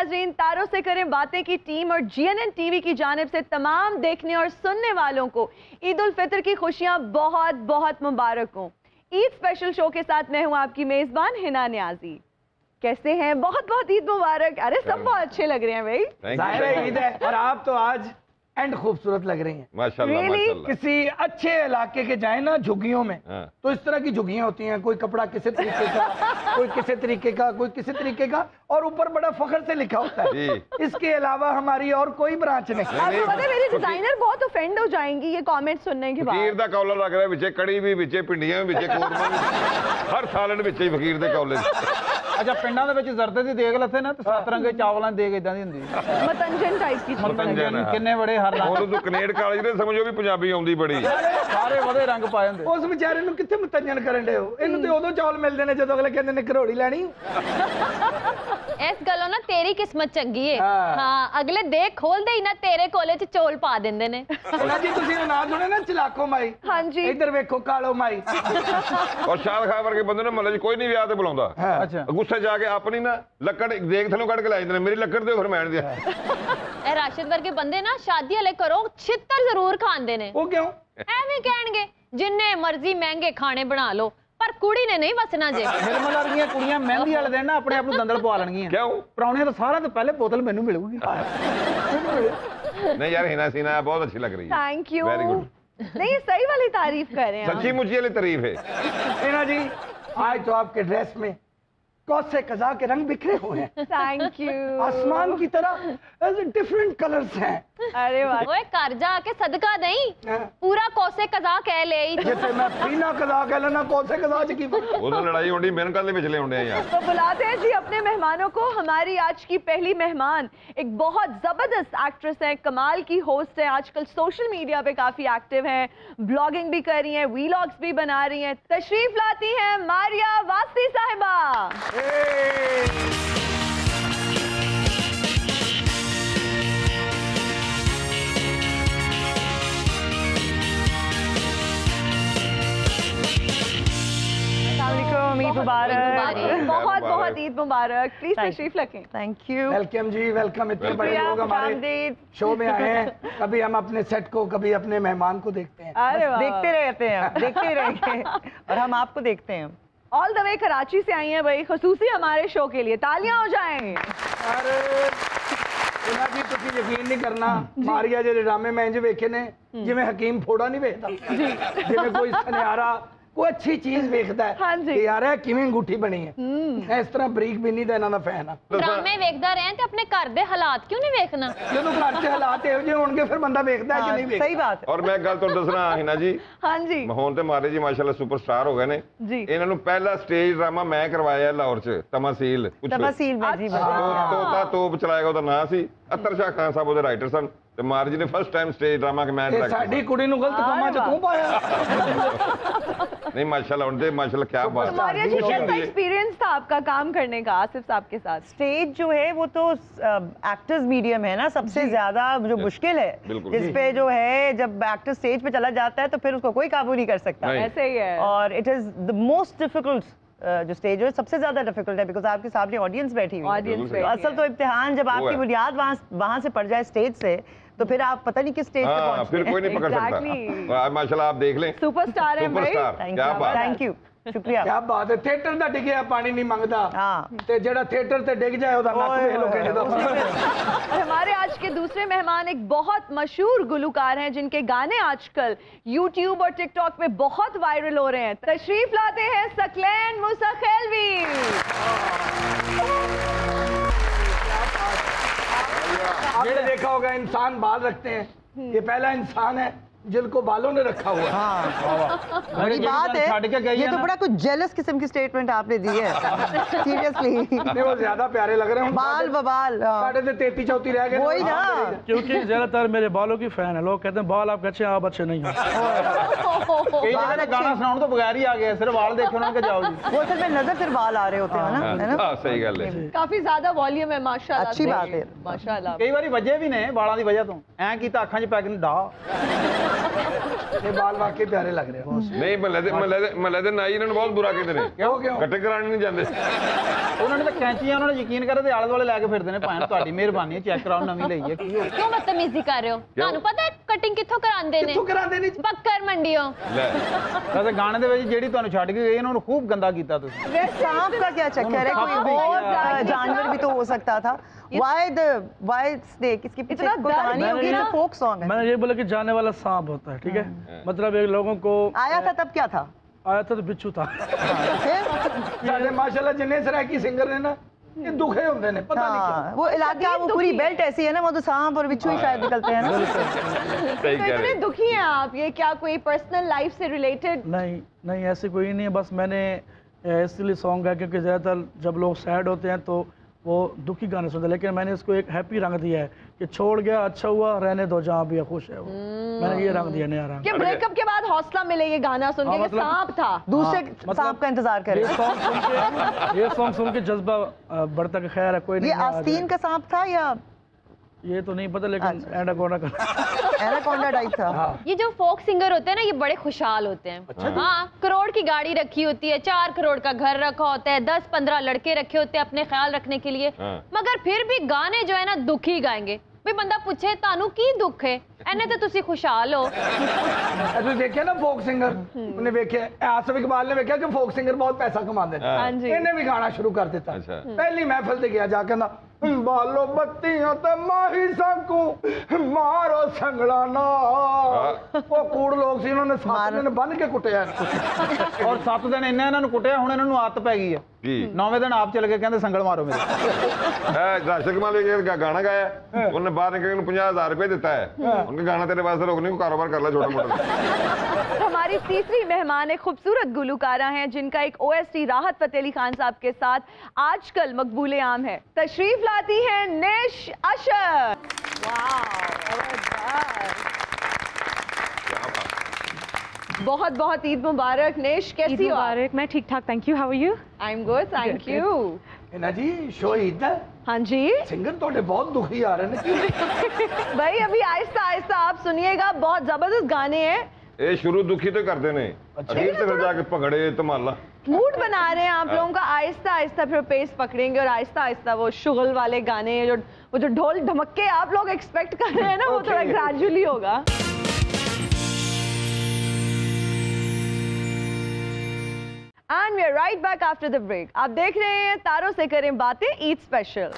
नाजरीन, तारों से करें बातें की टीम और GNN टीवी की जानिब से तमाम देखने और सुनने वालों को ईद उल फितर की खुशियां बहुत बहुत मुबारक हों। ईद स्पेशल शो के साथ मैं हूं आपकी मेजबान हिना नियाजी। कैसे हैं? बहुत बहुत ईद मुबारक। अरे सब बहुत अच्छे लग रहे हैं भाई। जाहिर है ईद है और आप तो आज एंड खूबसूरत लग रही हैं माशाल्लाह, Really? माशाल्लाह। किसी अच्छे इलाके के जाए ना झुग्गियों में, तो इस तरह की झुग्गियां होती हैं, कोई कपड़ा किसी तरीके का, कोई किसी तरीके का, कोई किसी तरीके का, और ऊपर बड़ा फख्र से लिखा होता है। इसके अलावा हमारी और कोई ब्रांच नहीं। आपको पता है मेरी डिजाइनर बहुत ऑफेंड हो जाएंगी ये कमेंट सुनने के बाद। फकीर दा कौला लग रहा है, विचे कड़ी भी, विचे पिंडियां भी, विचे कोरमा भी, हर सालन विचे ही फकीर दे कौले। अच्छा, ਪਿੰਡਾਂ ਦੇ ਵਿੱਚ ਜ਼ਰਦੇ ਦੀ ਦੇਗ ਲੱਥੇ ਨਾ ਤੇ 7 ਰੰਗੇ ਚਾਵਲਾਂ ਦੀ ਦੇਗ ਇਦਾਂ ਦੀ ਹੁੰਦੀ ਹੈ, मतंजन टाइप की चीज़। मतंजन, ਕਿੰਨੇ ਬੜੇ ਹਰ ਰੰਗ ਉਹਨੂੰ ਤੂੰ ਕਨੇਡ ਕਾਲਜ ਦੇ ਸਮਝੋ ਵੀ ਪੰਜਾਬੀ ਆਉਂਦੀ ਬੜੀ। ਸਾਰੇ ਵਧੇ ਰੰਗ ਪਾਏ ਹੁੰਦੇ। ਉਸ ਵਿਚਾਰੇ ਨੂੰ ਕਿੱਥੇ ਮਤੰਜਨ ਕਰਨ ਦੇ ਹੋ? ਇਹਨੂੰ ਤੇ ਉਦੋਂ ਚੌਲ ਮਿਲਦੇ ਨੇ ਜਦੋਂ ਅਗਲੇ ਕਹਿੰਦੇ ਨੇ ਘਰੋੜੀ ਲੈਣੀ। ਇਸ ਗੱਲੋਂ ਨਾ ਤੇਰੀ ਕਿਸਮਤ ਚੰਗੀ ਏ। ਹਾਂ। ਹਾਂ, ਅਗਲੇ ਦੇਖ ਖੋਲਦੇ ਹੀ ਨਾ ਤੇਰੇ ਕੋਲੇ ਚ ਚੋਲ ਪਾ ਦਿੰਦੇ ਨੇ। ਨਾ ਜੀ ਤੁਸੀਂ ਨਾ ਸੁਣੇ ਨਾ ਚਲਾਕੋ ਮਾਈ। हाँ जी। ਇੱਧਰ ਵੇਖੋ ਕਾਲੋ ਮਾਈ। ਔਰ ਸ਼ਾਦ ਖਾਨ ਵਰਗੇ ਬੰਦੇ ਨੂੰ ਮਹੱਲੇ 'ਚ ਕੋਈ ਨਹੀਂ ਵਿਆਹ ਤੇ ਬੁਲਾਉਂਦਾ। ਅੱਛਾ, ਗੁੱਸੇ ਜਾ ਕੇ ਆਪਣੀ ਨਾ ਲੱਕੜ ਦੇਖ ਥੱਲੋਂ ਕੱਢ ਕੇ ਲੈ ਜਾਂਦੇ ਨੇ, ਮੇਰੀ ਲੱਕੜ ਦਿਓ ਫਿਰ ਮੈਂ ਦਿਆ। ਇਹ ਰਾਸ਼ਦ ਵਰਗੇ ਬੰਦੇ ਨਾ ਸ਼ਾਦੀ ਵਾਲੇ ਘਰੋਂ ਛਿੱਤਰ ਜ਼ਰੂਰ ਖਾਂਦੇ ਨੇ। ਉਹ ਕਿਉਂ? ਐਵੇਂ ਕਹਿਣਗੇ ਜਿੰਨੇ ਮਰਜ਼ੀ ਮਹਿੰਗੇ ਖਾਣੇ ਬਣਾ ਲਓ ਪਰ ਕੁੜੀ ਨੇ ਨਹੀਂ ਵਸਣਾ ਜੇ। ਨਿਰਮਲ ਵਰਗੀਆਂ ਕੁੜੀਆਂ ਮਹਿੰਦੀ ਵਾਲੇ ਦਿਨ ਨਾ ਆਪਣੇ ਆਪ ਨੂੰ ਦੰਦਲ ਪਵਾ ਲੈਣਗੀਆਂ। ਕਿਉਂ? ਪ੍ਰਾਹੁਣਿਆਂ ਤੋਂ ਸਾਰਾ ਤੋਂ ਪਹਿਲੇ ਬੋਤਲ ਮੈਨੂੰ ਮਿਲੂਗੀ। नहीं यार, हिना सीना बहुत अच्छी लग रही है। Thank you. Very good. नहीं, ये सही वाली तारीफ कर रहे हैं आप। सच्ची मुझी वाली तारीफ है। मीना जी, आज तो आपके ड्रेस में कौसे कज़ा के रंग बिखरे हुए हैं। Thank you. आसमान की तरह डिफरेंट कलर्स हैं। अरे वाह। ਓਏ ਘਰ ਜਾ ਕੇ ਸਦਕਾ ਦੇਈ, हाँ। ਪੂਰਾ ਕੋਸੇ ਕਜ਼ਾ ਕਹਿ ਲਈ। जैसे मैं फीना कज़ा कह लेना, कौसे कज़ा च की फर्क? वो तो लड़ाई होनी मेन कल पिछले होने हैं यार। तो बुलाते हैं जी अपने मेहमानों को। हमारी आज की पहली मेहमान एक बहुत जबरदस्त एक्ट्रेस है, कमाल की होस्ट है, आजकल सोशल मीडिया पे काफी एक्टिव है, ब्लॉगिंग भी कर रही हैं, वीलॉग्स भी बना रही हैं। तशरीफ लाती हैं मारिया वास्ती साहिबा। ईद मुबारक। बहुत बहुत ईद मुबारक। प्लीज तशरीफ रखें। Thank you. वेलकम जी, वेलकम। इतने बड़े लोग हमारे शो में आए हैं, कभी हम अपने सेट को, कभी अपने मेहमान को देखते हैं। अरे वाह। देखते रहते हैं, देखते ही रहेंगे और हम आपको देखते हैं। ऑल द वे कराची से आई हैं भाई, खसूसी हमारे शो के लिए। तालियां हो जाएं। अरे हिना जी, तुसी यकीन नहीं करना, मारिया जे ड्रामे में इंज वेखे ने जिवें हकीम फोड़ा नहीं वेखदा, जिवें कोई सुनियारा कोई अच्छी चीज वेखदा है। हाँ जी। कि यार है किवें अंगूठी बनी है। मैं इस तरह बरीक भी नहीं दा इन्हां दा फैन आ। ਡਰਾਮੇ ਵੇਖਦਾ ਰਹੇ ਤੇ ਆਪਣੇ ਘਰ ਦੇ ਹਾਲਾਤ ਕਿਉਂ ਨਹੀਂ ਵੇਖਣਾ? ਜਦੋਂ ਘਰ 'ਚ ਹਾਲਾਤ ਇਹੋ ਜਿਹੇ ਹੋਣਗੇ ਫਿਰ ਬੰਦਾ ਵੇਖਦਾ ਹੈ ਕਿ ਨਹੀਂ ਵੇਖਦਾ। सही बात है। और मैं गल तो दसना हिना जी, हाँ जी ਹੁਣ ਤੇ ਮਾਰੇ ਜੀ ਮਾਸ਼ਾਅੱਲਾ ਸੁਪਰਸਟਾਰ ਹੋ ਗਏ ਨੇ जी। ਇਹਨਾਂ ਨੂੰ ਪਹਿਲਾ ਸਟੇਜ ਡਰਾਮਾ ਮੈਂ ਕਰਵਾਇਆ ਲਾਹੌਰ 'ਚ, ਤਮਾਸੀਲ। तमसील में जी ਤੋਤਾ ਤੋਪ ਚਲਾਏਗਾ ਉਹਦਾ ਨਾਂ ਸੀ। ਅਤਰ ਸ਼ਾਹ ਖਾਨ ਸਾਹਿਬ ਉਹਦੇ ਰਾਈਟਰ ਸਨ ਤੇ ਮਾਰ ਜੀ ਨੇ ਫਸਟ ਟਾਈਮ ਸਟੇਜ ਡਰਾਮਾ ਕਿ ਮੈਂ ਇਹ ਸਾਡੀ ਕੁੜੀ ਨੂੰ ਗਲਤ ਕੰਮਾਂ 'ਚ ਤੂੰ ਪਾਇਆ। नहीं माशाल्लाह उनसे माशाल्लाह क्या बात है। मारिया जी, खुशी कैसा होती है। एक्सपीरियंस था आपका काम करने का आसिफ साहब के साथ? स्टेज जो है वो तो एक्टर्स मीडियम है ना, सबसे ज्यादा जो मुश्किल है, बिल्कुल। जिस पे जो है जब एक्टर स्टेज पे चला जाता है तो फिर उसको कोई काबू नहीं कर सकता। नहीं। ऐसे ही है। और it is the most difficult जो स्टेज है, सबसे ज्यादा डिफिकल्ट है बिकॉज आपके सामने ऑडियंस बैठी हुई है। ऑडियंस बिल्कुल बैठी असल तो इम्तिहान जब वो आपकी है। बुनियाद वहाँ से पड़ जाए स्टेज से, तो फिर आप पता नहीं किस स्टेज पे हाँ, पहुंचते फिर कोई नहीं पकड़ Exactly। सकता। और आज माशाल्लाह आप देख लें, सुपरस्टार है भाई। सुपरस्टार। क्या बात है। थैंक यू, शुक्रिया। क्या बात है। थिएटर ਦਾ ਡਿੱਗਿਆ ਪਾਣੀ ਨਹੀਂ ਮੰਗਦਾ, हाँ। ਤੇ ਜਿਹੜਾ थिएटर ਤੇ ਡਿੱਗ ਜਾਏ ਉਹਦਾ ਨੱਕ ਵੇਖ ਲੋ ਕਿਹਨੇ ਦਾ। और हमारे आज के दूसरे मेहमान एक बहुत मशहूर गुलकार हैं जिनके गाने आजकल YouTube और TikTok पे बहुत वायरल हो रहे हैं। तशरीफ लाते हैं सकलैन मूसा खैलवी। आपने देखा होगा इंसान बाल रखते हैं, ये पहला इंसान है जिनको बालों ने रखा हुआ है। बड़ी बात ਛੱਡ ਕੇ है, ਗਈ ये है तो ना। बड़ा कुछ जेलस किस्म की स्टेटमेंट आपने दी है। सीरियसली नहीं, वो ज्यादा प्यारे लग रहे हैं। बाल बबाल, हाँ। साढ़े से 33-34 रह गए। वही ना। क्योंकि ज्यादातर मेरे बालों की फैन है, लोग कहते हैं बाल आपके अच्छे हैं, आप अच्छे नहीं हो। ਕਈ ਜਗ੍ਹਾ ਤੇ ਗਾਣਾ ਸੁਣਾਉਣ ਤੋਂ ਬਗੈਰ ਹੀ ਆ ਗਏ, ਸਿਰਫ ਵਾਲ ਦੇਖੇ ਉਹਨਾਂ के जाओ जी। वो असल में नजर फिर बाल आ रहे होते हैं ना, है ना। हाँ, सही गल है। काफी ज्यादा वॉल्यूम है माशाल्लाह। अच्छी बात है। माशाल्लाह। ਕਈ ਵਾਰੀ ਵੱਜੇ ਵੀ ਨੇ ਵਾਲਾਂ ਦੀ ਵਜ੍ਹਾ ਤੋਂ, ਐਂ ਕੀਤਾ ਅੱਖਾਂ 'ਚ ਪੈ ਕੇ ਡਾ। ये बाल वाकई प्यारे लग रहे हैं। नहीं महल्ले दे नाई इन्होंने बहुत बुरा कहते हैं। क्यों क्यों? कट्टे कराने नहीं जाते। उन्होंने तो कैंचियां उन्होंने यकीन करे आले दुआले लैके फिरते हैं। भैन ਤੁਹਾਡੀ ਮਿਹਰਬਾਨੀ ਚੈੱਕ ਕਰਾਓ ਨਵੀਂ ਲਈ ਹੈ। क्यों बदतमीजी कर रहे हो? ਤੁਹਾਨੂੰ ਪਤਾ ਹੈ ਕਟਿੰਗ ਕਿੱਥੋਂ ਕਰਾਉਂਦੇ ਨੇ? कित्थों करांदे ने? ਬੱਕਰ ਮੰਡੀੋਂ। ले ਵੈਸੇ ਗਾਣੇ ਦੇ ਵਿੱਚ ਜਿਹੜੀ ਤੁਹਾਨੂੰ ਛੱਡ ਕੇ ਗਈ ਇਹਨਾਂ ਨੂੰ खूब गंदा ਕੀਤਾ ਤੁਸੀਂ। सांप का क्या चक्कर है? कोई और जानवर भी तो हो सकता था। Why snake? इसके पीछे इतना कोई डर कहानी नहीं होगी होगी ना? ना? फोक सॉन्ग है। मैंने ये बोला कि जाने वाला सांप होता है, ठीक है। मतलब एक लोगों को आया था तब क्या था? आया था तो बिच्छू था। साडे माशाल्लाह जिन्ने सराकी सिंगर ने ना ये दुखे होंदे ने, पता नहीं हाँ, क्यों। वो इलाका वो पूरी बेल्ट ऐसी है ना, वो तो सांप और बिच्छू ही शायद निकलते हैं ना। सही तो कह इतने रहे। दुखी हैं आप, ये क्या कोई पर्सनल लाइफ से रिलेटेड? नहीं नहीं, ऐसे कोई नहीं है। बस मैंने इसलिए सॉन्ग गाया क्योंकि ज़्यादातर जब लोग सैड होते हैं तो वो दुखी गाने सुनते हैं, लेकिन मैंने इसको एक हैप्पी रंग दिया है कि छोड़ गया अच्छा हुआ, रहने दो जहाँ भी है, खुश है वो। मैंने ये रंग दिया, नया रंग। कि ब्रेकअप के बाद हौसला मिले ये गाना सुन के कि मतलब- सांप था। दूसरे सांप का इंतजार करें। ये सॉन्ग सुन के जज्बा बढ़ता कि खैर है, कोई नहीं ये आ जाए। आस्तीन का सांप था या ये तो नहीं पता, लेकिन एनाकोंडा का एनाकोंडा टाइप था? ये जो फोक सिंगर होते हैं ना, ये बड़े खुशहाल होते हैं। हाँ, करोड़ की गाड़ी रखी होती है, 4 करोड़ का घर रखा होता है, 10-15 लड़के रखे होते हैं अपने ख्याल रखने के लिए, मगर फिर भी गाने जो है ना दुखी गाएंगे। भी बंदा पूछे तानू की दुख है, एने तो तुसी खुशहाल हो। तुम देखिए ना फोक सिंगर, उन्हें देखिए आसिफ इकबाल ने देखा कि फोक सिंगर बहुत पैसा कमाते हैं। हाँ जी। इन्हें भी गाना शुरू कर देता। अच्छा। पहली महफिल ते गया जाके ना बालो बत्तियां ते माही सकू मारो संगला ना। वो कूड़ लोग सी, उन्होंने 7 दिन बन के कुटिया। ਔਰ 7 ਦਿਨ ਇਹਨਾਂ ਨੂੰ ਕੁੱਟਿਆ, ਹੁਣ ਇਹਨਾਂ ਨੂੰ ਆਦਤ ਪੈ ਗਈ ਹੈ। की 9ਵੇਂ ਦਿਨ ਆਪ ਚਲੇ ਗਏ, ਕਹਿੰਦੇ ਸੰਗਲ ਮਾਰੋ ਮੇਰੇ। राशिद मालिक का गाना गाया, उन्होंने बाहर निकल के 50,000 रुपए देता है। उनका गाना तेरे पास रोकने को कारोबार कर ला छोटा मोटा। तो हमारी तीसरी मेहमान एक खूबसूरत गुलकारा हैं जिनका एक OST राहत फतेह अली खान साहब के साथ आजकल मकबूले आम है। तशरीफ लाती हैं नेश अशर। बहुत बहुत ईद मुबारक। नेश कैसी हो? मैं ठीक ठाक, thank you. How are you? I am good, thank you. ना जी शो ईद है, हाँ जी सिंगर थोड़े बहुत दुखी आ रहे हैं। भाई अभी आहिस्ता आहिस्ता आप सुनिएगा, बहुत जबरदस्त गाने हैं। ये शुरू दुखी तो करते ने, अखीर से फिर जाके पकड़े धमाला। मूड बना रहे हैं आप लोगों का, आहिस्ता आहिस्ता फिर पेस पकड़ेंगे और आहिस्ता आहिस्ता वो शुगल वाले गाने, वो जो ढोल ढमक्के आप लोग एक्सपेक्ट कर रहे हैं ना, वो थोड़ा ग्रेजुअली होगा। And we are right back after the break. आप देख रहे हैं तारों से करें बातें ईद स्पेशल।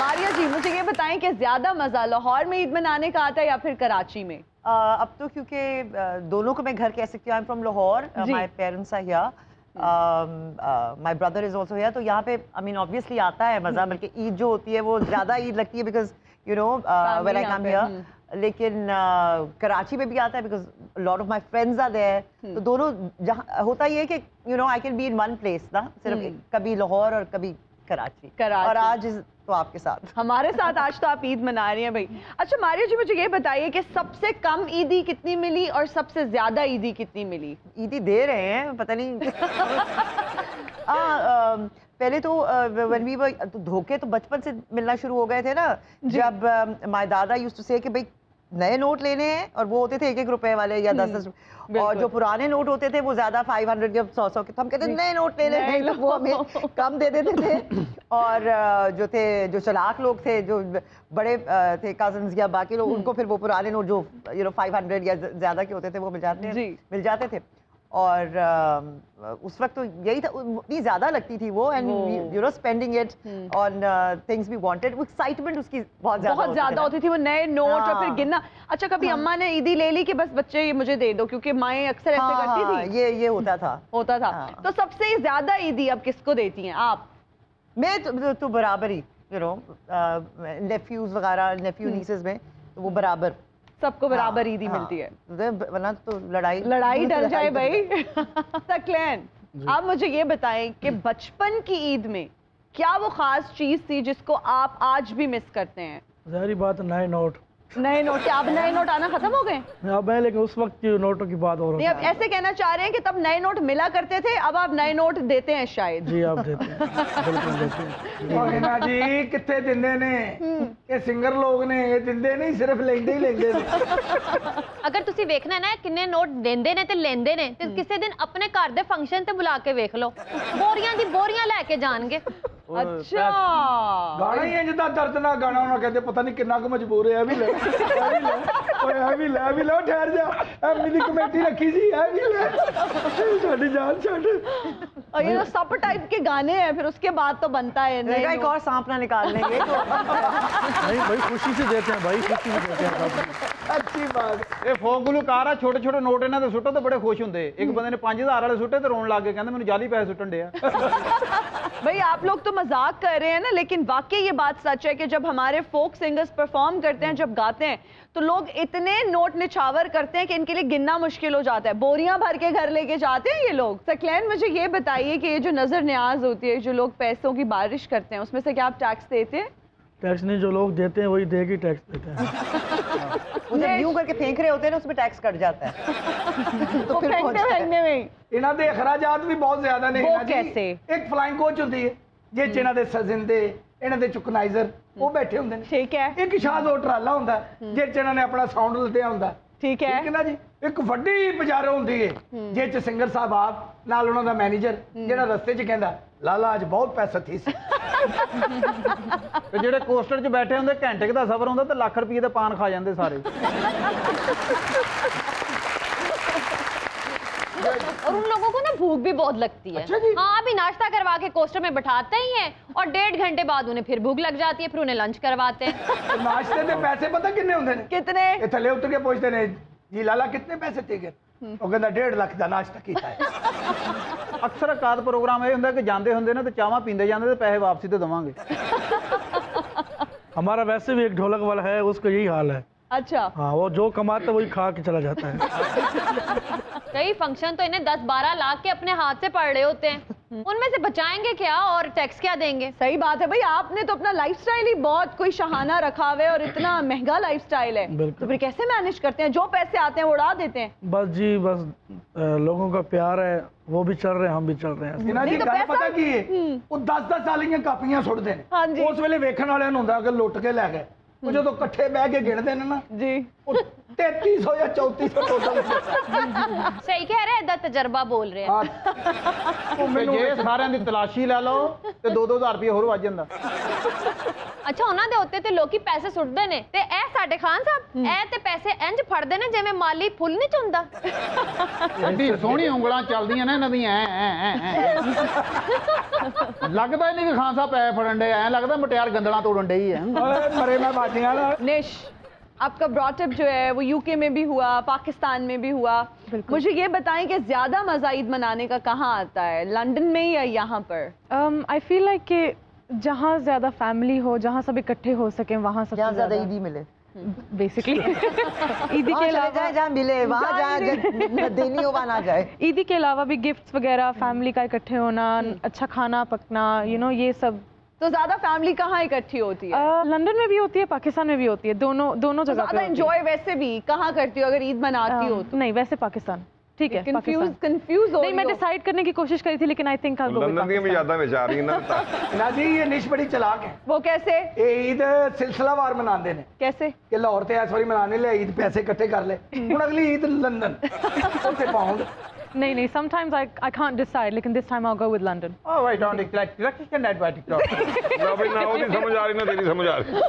मारिया जी मुझे ये बताएं कि ज्यादा मजा लाहौर में ईद मनाने का आता है या फिर कराची में? अब तो क्योंकि दोनों को मैं घर कह सकती हूँ। I am from Lahore, my parents are here, my brother is also here. तो यहाँ पे आई मीन ऑब्वियसली आता है मजा, बल्कि ईद जो होती है वो ज्यादा ईद लगती है because you know when I come here. लेकिन कराची में भी आता है because lot of my friends are there. तो दोनों जहाँ होता ये है कि you know I can be in one place ना, सिर्फ कभी लाहौर और कभी कराची। और आज तो आपके साथ, हमारे साथ आज तो आप ईद मना रही हैं भाई। अच्छा मारिया जी मुझे ये बताइए कि सबसे कम ईदी कितनी मिली और सबसे ज्यादा ईदी कितनी मिली? ईदी दे रहे हैं पता नहीं। पहले तो when we were, तो धोखे तो बचपन से मिलना शुरू हो गए थे ना, जब माय दादा यूज्ड टू से कि भाई नए नोट लेने हैं, और वो होते थे 1-1 रुपए वाले या 10-10 रुपए, और जो पुराने नोट होते थे वो ज्यादा 500 या 100 के, तो हम कहते नए नोट लेने हैं, तो वो हमें कम दे देते थे। और जो थे, जो चालाक लोग थे, जो बड़े थे कजन्स या बाकी लोग, उनको फिर वो पुराने नोट जो यू नो 500 या ज्यादा के होते थे वो मिल जाते थे। और उस वक्त तो यही था, इतनी ज्यादा लगती थी वो, and you know spending it on things we wanted. वो एक्साइटमेंट उसकी बहुत ज्यादा होती थी, वो नए नोट और फिर गिनना। अच्छा कभी अम्मा ने ईदी ले ली कि बस बच्चे ये मुझे दे दो, क्योंकि माएँ अक्सर ऐसे करती थी। ये होता था। तो सबसे ज्यादा ईदी अब किसको देती हैं आप? मैं तो बराबर ही, यू नो नेफ्यूज वगैरह, नेफ्यू नीसेस में तो वो बराबर सबको बराबर ईदी मिलती है, वरना तो लड़ाई डल जाए भाई। सकलैन आप मुझे ये बताएं कि बचपन की ईद में क्या वो खास चीज थी जिसको आप आज भी मिस करते हैं? ज़ाहिर बात, नए नोट नए नोट के, अब नए नोट आना खत्म हो गए? अब है, लेकिन उस वक्त की नोटों की बात और नहीं, अब ऐसे कहना चाह रहे हैं कि तब नए नोट मिला करते थे, अब आप नए नोट देते हैं शायद। जी आप देते हैं, बिल्कुल देते हैं। और हिना जी कितने दिंदे ने ये सिंगर लोग ने, ये दिंदे नहीं सिर्फ लेंदे ही लेंदे ने। अगर ਤੁਸੀਂ ਵੇਖਣਾ ਹੈ ਨਾ ਕਿੰਨੇ ਨੋਟ ਦਿੰਦੇ ਨੇ ਤੇ ਲੈਂਦੇ ਨੇ ਤੇ ਕਿਸੇ ਦਿਨ ਆਪਣੇ ਘਰ ਦੇ ਫੰਕਸ਼ਨ ਤੇ ਬੁਲਾ ਕੇ ਵੇਖ ਲਓ, ਬੋਰੀਆਂ ਦੀ ਬੋਰੀਆਂ ਲੈ ਕੇ ਜਾਣਗੇ। अच्छा, गाना ही है जिदा दर्दनाक गाना, उन्होंने कहते पता नहीं कितना को मजबूर है, भी ले, भी ले, भी ले, ठहर जा, एमनी दी कमेटी रखी सी, भी ले, साडी जान छड़। और ये तो सप टाइप के गाने हैं, फिर उसके बाद तो बनता है नए एक और सांप ना निकाल लेंगे तो नहीं भाई, खुशी से देते हैं भाई, खुशी से देते हैं। अच्छी बात। ਇਹ ਫੋਕ ਗੁਲੂਕਾਰ ਆ, ਛੋਟੇ ਛੋਟੇ ਨੋਟ ਇਹਨਾਂ ਦੇ ਸੁੱਟੋ ਤੇ ਬੜੇ ਖੁਸ਼ ਹੁੰਦੇ। ਇੱਕ ਬੰਦੇ ਨੇ 5000 ਵਾਲੇ ਸੁੱਟੇ ਤੇ ਰੋਣ ਲੱਗ ਗਏ, ਕਹਿੰਦੇ ਮੈਨੂੰ ਜਾਲੀ ਪੈਸੇ ਸੁੱਟਣ ਦੇ ਆ। भाई आप लोग तो मजाक कर रहे हैं ना, लेकिन वाकई ये बात सच है कि जब हमारे फोक सिंगर्स परफॉर्म करते हैं, जब गाते हैं, तो लोग इतने नोट निछावर करते हैं कि इनके लिए गिनना मुश्किल हो जाता है। बोरियां भर के घर लेके जाते हैं ये लोग। सकलैन, मुझे ये बताइए कि ये जो नजर न्याज होती है, जो लोग पैसों की बारिश करते हैं, उसमें से क्या आप टैक्स देते हैं? टैक्स नहीं, जो लोग देते हैं वही दे के टैक्स देते हैं। जब यूं करके फेंक रहे होते हैं ना, उसमें टैक्स कट जाता है। तो फिर फेंकने में इन्हां दे अखराजात भी बहुत ज्यादा ने। वो हिना जी, कैसे? एक फ्लाइंग कोच होती है जिस इन्हां दे सजिंदे, इन्हां दे चुकनाइजर वो बैठे होंदे ने। ठीक है, एक शाह दो ट्राला होंदा जिस इन्हां ने अपना साउंड लदया होंदा। ठीक है, ठीक है ना जी। एक वड्डी बजारो होंदी है जिस सिंगर साहब आप नाल उन्हां दा मैनेजर जेड़ा रस्ते च कहंदा लाला आज बहुत पैसा थी सी। ਤੇ ਜਿਹੜੇ ਕੋਸਟਰ 'ਚ ਬੈਠੇ ਹੁੰਦੇ, ਘੰਟੇ ਕੁ ਦਾ ਸਫ਼ਰ ਹੁੰਦਾ ਤੇ ਲੱਖ ਰੁਪਏ ਦੇ ਪਾਨ ਖਾ ਜਾਂਦੇ ਸਾਰੇ। और उन लोगों को ना भूख भी बहुत लगती है। अच्छा जी। हाँ, अभी नाश्ता करवा के कोस्टर में बैठाते ही हैं और 1.5 घंटे बाद उन्हें फिर भूख लग जाती है, फिर उन्हें लंच करवाते हैं। नाश्ते दे पैसे पता किन्ने होंदे ने? कितने? ये थले उतर के पूछते ने जी लाला कितने पैसे थे? वो कहंदा 1.5 लाख दा नाश्ता कीता है। ਅਕਸਰ ਅਕਾਦ ਪ੍ਰੋਗਰਾਮ ਇਹ ਹੁੰਦਾ ਕਿ ਜਾਂਦੇ ਹੁੰਦੇ ਨੇ ਤੇ ਚਾਹਾਂ ਪੀਂਦੇ ਜਾਂਦੇ ਤੇ ਪੈਸੇ ਵਾਪਸੀ ਤੇ ਦੇਵਾਂਗੇ। हमारा वैसे भी एक ढोलक वाला है, उसका यही हाल है। अच्छा, हाँ, वो जो कमाता है वही खा के चला जाता है। कई फंक्शन तो इन्हें 10-12 लाख के अपने हाथ से पड़ रहे होते हैं, उनमें से बचाएंगे क्या और टैक्स क्या देंगे? सही बात है भाई। आपने तो अपना लाइफस्टाइल ही बहुत कोई शहाना रखा हुआ है और इतना महंगा लाइफस्टाइल है, बिल्कुल। तो फिर कैसे मैनेज करते हैं? जो पैसे आते हैं वो उड़ा देते हैं। बस जी, बस लोगों का प्यार है, वो भी चल रहे हैं, हम भी चल रहे हैं। इन्हां दी नहीं तो गल पैसा- पता की है? वो 10-10 वालियां कापियां सुटदे ने। हाँ जी। उस वेले वेखण वालियां नूं हुंदा कि लुੱਟ के लै गए। ਉਹ ਜਦੋਂ ਇਕੱਠੇ ਬਹਿ ਕੇ ਗਿਣਦੇ ਨੇ ਨਾ, जी, ਉਹ 3300 ਜਾਂ 3400 ਟੋਟਲ। सही कह रहे हैं, इधर तजर्बा बोल रहे हैं। ਹਾਂ ਉਹ ਤੇ ਮੈਨੂੰ ਜੇ ਸਾਰਿਆਂ ਦੀ ਤਲਾਸ਼ੀ ਲੈ ਲਓ ਤੇ 2-2000 ਰੁਪਏ ਹੋਰ ਵੱਜ ਜਾਂਦਾ। ਅੱਛਾ, ਉਹਨਾਂ ਦੇ ਉੱਤੇ ਤੇ ਲੋਕੀ ਪੈਸੇ ਸੁੱਟਦੇ ਨੇ ਤੇ ਇਹ ਸਾਡੇ ਖਾਨ ਸਾਹਿਬ ਇਹ ਤੇ ਪੈਸੇ ਇੰਜ ਫੜਦੇ ਨੇ ਜਿਵੇਂ ਮਾਲੀ ਫੁੱਲ ਨਹੀਂ ਚੁੰਦਾ। ਐਡੀ ਸੋਹਣੀ ਉਂਗਲਾਂ ਚੱਲਦੀਆਂ ਨੇ ਇਹਨਾਂ ਦੀਆਂ, ਲੱਗਦਾ ਹੀ ਨਹੀਂ ਕਿ ਖਾਨ ਸਾਹਿਬ ਪੈਸੇ ਫੜਨ ਦੇ, ਐ ਲੱਗਦਾ ਮਟਿਆਰ ਗੰਦਲਾਂ ਤੋੜਨ ਡਈ ਹੈ। ਓਏ ਮਰੇ ਮੈਂ ਬਾਜੀਆਂ ਨਾਲ। निश, आपका ब्रॉटअप जो है वो यूके में भी हुआ, पाकिस्तान में भी हुआ। मुझे ये बताएं कि ज्यादा मजा ईद मनाने का कहाँ आता है, लंदन में या यहाँ पर? I feel like कि जहाँ ज्यादा फैमिली हो, जहाँ सब इकट्ठे हो सके, वहाँ सबसे जहाँ ज्यादा ईदी मिले, बेसिकली ईदी वहाँ के चले अलावा जाए जहाँ मिले, वहाँ जहाँ देनी हो वहाँ ना जाए। ईदी के अलावा भी गिफ्ट्स वगैरह, फैमिली का इकट्ठे होना, अच्छा खाना पकना, ये सब। तो ज्यादा फैमिली कहाँ इकट्ठी होती है? लंदन में भी होती है, पाकिस्तान में भी होती है, दोनों जगह पे ज्यादा होती है। एंजॉय वैसे भी कहाँ करती हो अगर ईद मनाती हो तो? नहीं, वैसे पाकिस्तान ठीक है। कंफ्यूज पाकिस्तान। कंफ्यूज हो नहीं, मैं रही हो। डिसाइड करने की कोशिश करी थी, लेकिन I think I go with London ਦੀਆਂ ਵੀ ਯਾਦਾਂ ਵਿੱਚ ਆ ਰਹੀਆਂ ਨਾ ਤਾਂ ਨਾ ਜੀ ਇਹ ਨਿਸ਼ ਬੜੀ ਚਲਾਕ ਹੈ। वो कैसे ਇਹ ਈਦ ਸਿਲਸਿਲਾਵਾਰ ਮਨਾਉਂਦੇ ਨੇ कैसे? ਕਿ ਲਾਹੌਰ ਤੇ ਇਸ ਵਾਰੀ ਮਨਾਣੇ ਲਈ ਈਦ ਪੈਸੇ ਇਕੱਠੇ ਕਰ ਲੈ, ਹੁਣ ਅਗਲੀ ਈਦ ਲੰਦਨ ਉੱਥੇ ਪਾਉਂਡ। नहीं, sometimes I can't decide, लेकिन this time I'll go with London. Oh, I don't like TikTok. ਨਾ ਬਈ ਨਾ ਉਹਦੀ ਸਮਝ ਆ ਰਹੀ ਨਾ ਤੇਰੀ ਸਮਝ ਆ ਰਹੀ।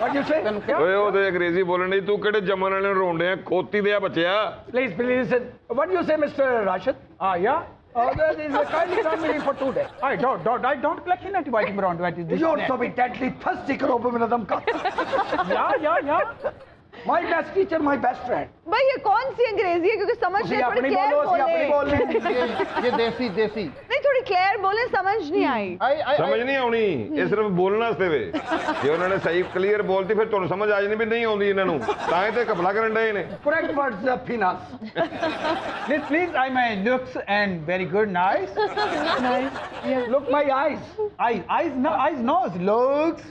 What you say? ਓਏ ਉਹਦੇ ਅੰਗਰੇਜ਼ੀ ਬੋਲਣ ਦੀ, ਤੂੰ ਕਿਹੜੇ ਜੰਮਣ ਵਾਲੇ ਨੂੰ ਰੋਂਦੇ ਆ, ਖੋਤੀ ਦੇ ਆ ਬੱਚਿਆ। Please listen. What you say, Mr. Rashid? Yeah. There is a kindly family for 2 days. I don't collect antibiotic around. What is this? You're so be deadly thirsty, करो पे मेरा दम का। Yeah. My best teacher, my best friend. भाई ये कौन सी अंग्रेजी है, क्योंकि समझ उसी नहीं, थोड़ी अपनी क्लियर बोलो, उसी अपनी बोले। बोल ये देसी नहीं, थोड़ी क्लियर बोले, समझ नहीं आई। ਸਮਝ ਨਹੀਂ ਆਉਣੀ, ਇਹ ਸਿਰਫ ਬੋਲਣ ਵਾਸਤੇ ਵੇ। ਜੇ ਉਹਨਾਂ ਨੇ ਸਹੀ ਕਲੀਅਰ ਬੋਲਤੀ ਫਿਰ ਤੁਹਾਨੂੰ ਸਮਝ ਆ ਜਾਣੀ ਵੀ ਨਹੀਂ ਆਉਂਦੀ ਇਹਨਾਂ ਨੂੰ, ਤਾਂ ਹੀ ਤੇ ਘਪਲਾ ਕਰਨ ਡਏ ਨੇ। Correct words, Finas. Please, I my looks and very good, nice. Look my eyes. Eyes, nose, looks.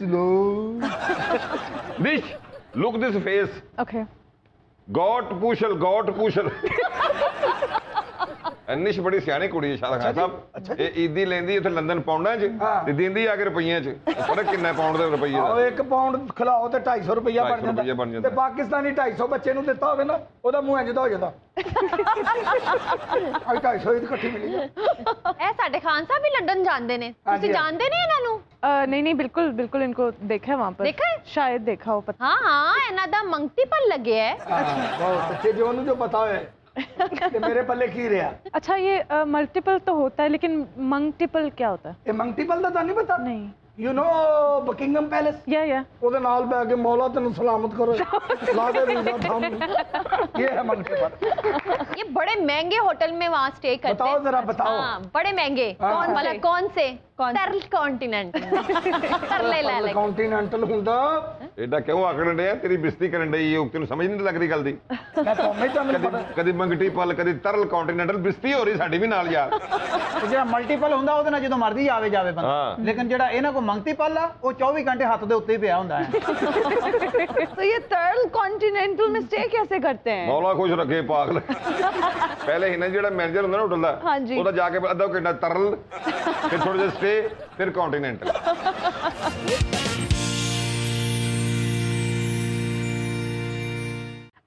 ਨਿਸ਼ look this face. Okay. Got पूछल ਇੰਨੀ ਬੜੀ ਸਿਆਣੀ ਕੁੜੀ ਹੈ ਸ਼ਾਹਦ ਖਾਨ ਸਾਹਿਬ। ਇਹ ਈਦੀ ਲੈਂਦੀ ਉੱਥੇ ਲੰਡਨ ਪਾਉਂਡਾਂ 'ਚ ਤੇ ਦਿੰਦੀ ਆ ਕੇ ਰੁਪਈਆਂ 'ਚ। ਪਤਾ ਕਿੰਨੇ ਪਾਉਂਡ ਦੇ ਰੁਪਈਏ ਦਾ? 1 ਪਾਉਂਡ ਖਿਲਾਓ ਤੇ 250 ਰੁਪਈਆ ਬਣ ਜਾਂਦਾ। ਤੇ ਪਾਕਿਸਤਾਨੀ 250 ਬੱਚੇ ਨੂੰ ਦਿੱਤਾ ਹੋਵੇ ਨਾ, ਉਹਦਾ ਮੂੰਹ ਇੰਜ ਦਾ ਹੋ ਜਾਂਦਾ। 250 ਇਕੱਠੀ ਮਿਲੀ। ਇਹ ਸਾਡੇ ਖਾਨ ਸਾਹਿਬ ਵੀ ਲੰਡਨ ਜਾਂਦੇ ਨੇ, ਤੁਸੀਂ ਜਾਣਦੇ ਨੇ ਇਹਨਾਂ ਨੂੰ? नहीं बिल्कुल बिल्कुल इनको देखा है वहाँ पर। देखा है? शायद देखा हो पता। हाँ इन्हों का मंगती पल लगे है। बहुत अच्छे जो उन्हें जो पता है कि मेरे पल्ले की रहा। अच्छा ये मल्टीपल तो होता है लेकिन मंगटिपल क्या होता है? ये मंगटिपल का नहीं पता? नहीं। You know Buckingham palace? या ਉਹਦੇ ਨਾਲ ਬੈ ਕੇ ਮੌਲਾ ਤੈਨੂੰ ਸਲਾਮਤ ਕਰੋ ਲਾ ਦੇ ਵੀਜ਼ਾ थाम। ये है मंगटिपल। ये बड़े महंगे होटल में वहाँ स्टे करते हैं। बताओ जरा बताओ। हाँ, बड़े महंगे। कौन से? टर्ल कॉन्टिनेंटल। टर्ले ले ले। कॉन्टिनेंटल ਹੁੰਦਾ ਐਡਾ ਕਿਉਂ ਆਕੜਨ ਡਿਆ? ਤੇਰੀ ਬਿਸਤੀ ਕਰਨ ਡਈ ਹੈ, ਤੈਨੂੰ ਸਮਝ ਨਹੀਂ ਲੱਗ ਰਹੀ ਗੱਲ ਦੀ? ਮੈਂ ਤੁਹਾਨੂੰ ਤਾਂ ਪਤਾ। ਕਦੀ ਮੰਗਟੀ ਪਲ, ਕਦੀ ਤਰਲ ਕੌਂਟੀਨੈਂਟਲ। ਬਿਸਤੀ ਹੋ ਰਹੀ ਸਾਡੀ ਵੀ ਨਾਲ ਯਾਰ। ਜਿਹੜਾ ਮਲਟੀਪਲ ਹੁੰਦਾ ਉਹਦੇ ਨਾਲ ਜਦੋਂ ਮਰਜ਼ੀ ਆਵੇ ਜਾਵੇ ਬੰਦਾ, ਲੇਕਿਨ ਜਿਹੜਾ ਇਹਨਾਂ ਕੋ ਮੰਗਤੀ ਪਲ ਆ ਉਹ 24 ਘੰਟੇ ਹੱਥ ਦੇ ਉੱਤੇ ਹੀ ਪਿਆ ਹੁੰਦਾ ਹੈ। तो ये टर्ल कॉन्टिनेंटल में स्टे कैसे करते हैं? ਮੌਲਾ ਖੁਸ਼ ਰੱਖੇ ਪਾਗਲ। ਪਹਿਲੇ ਹੀ ਨਾ ਜਿਹੜਾ ਮੈਨੇਜਰ ਹੁੰਦਾ ਨਾ ਹੋਟਲ ਦਾ, ਉਹਦਾ ਜਾ ਕੇ ਅੱਧਾ ਘੰਟਾ ਤਰਲ, ਫਿਰ ਥੋੜਾ ਜਿਹਾ ਸਟੇ, ਫਿਰ ਕੌਂਟੀਨੈਂਟਲ।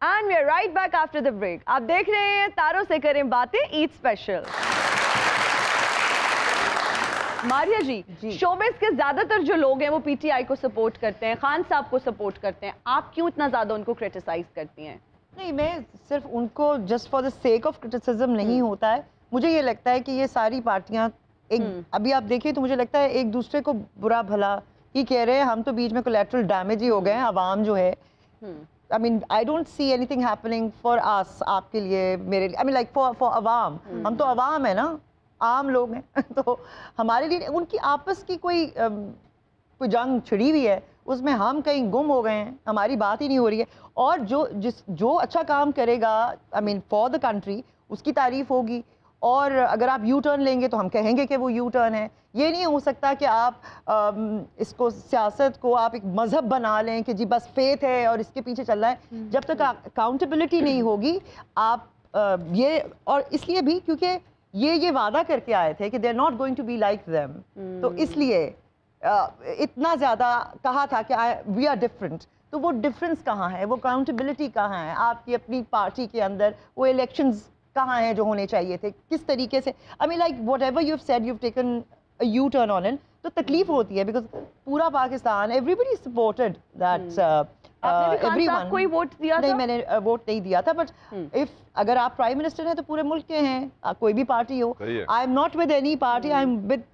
And we are right back after the break. आप देख रहे हैं तारों से करें बातें ईद स्पेशल। मारिया जी, शोबिस के ज्यादातर जो लोग हैं वो पीटीआई को सपोर्ट करते हैं, खान साहब को सपोर्ट करते हैं। आप क्यों इतना ज्यादा उनको क्रिटिसाइज करती हैं? नहीं, मैं सिर्फ उनको just for the sake of criticism नहीं होता है। मुझे ये लगता है कि ये सारी पार्टियां एक अभी आप देखिए तो मुझे लगता है एक दूसरे को बुरा भला ही कह रहे हैं। हम तो बीच में कोलैटरल डैमेज ही हो गए हैं। अवाम जो है, I mean, I don't see anything happening for us, आपके लिए, मेरे लिए, I mean like for अवाम। हम तो अवाम है ना, आम लोग हैं। तो हमारे लिए उनकी आपस की कोई जंग छिड़ी हुई है, उसमें हम कहीं गुम हो गए हैं, हमारी बात ही नहीं हो रही है। और जो अच्छा काम करेगा, I mean for the country, उसकी तारीफ होगी। और अगर आप यू टर्न लेंगे तो हम कहेंगे कि वो यू टर्न है। ये नहीं हो सकता कि आप इसको सियासत को आप एक मजहब बना लें कि जी बस फेथ है और इसके पीछे चल रहा है। जब तक अकाउंटेबिलिटी नहीं होगी आप ये, और इसलिए भी क्योंकि ये वादा करके आए थे कि they are not going to be like them, तो इसलिए इतना ज़्यादा कहा था कि वी आर डिफरेंट। तो वो डिफरेंस कहाँ है, वो अकाउंटेबिलिटी कहाँ है आपकी अपनी पार्टी के अंदर? वो इलेक्शंस कहाँ हैं जो होने चाहिए थे? किस तरीके से, I mean like what ever you have said, you have taken a U turn on it. तो तकलीफ होती है बिकॉज पूरा Pakistan, everybody supported that. Everyone कोई वोट दिया नहीं था? मैंने वोट नहीं दिया था, बट इफ अगर आप प्राइम मिनिस्टर हैं तो पूरे मुल्क के हैं, कोई भी पार्टी हो। I am not with any party, I am with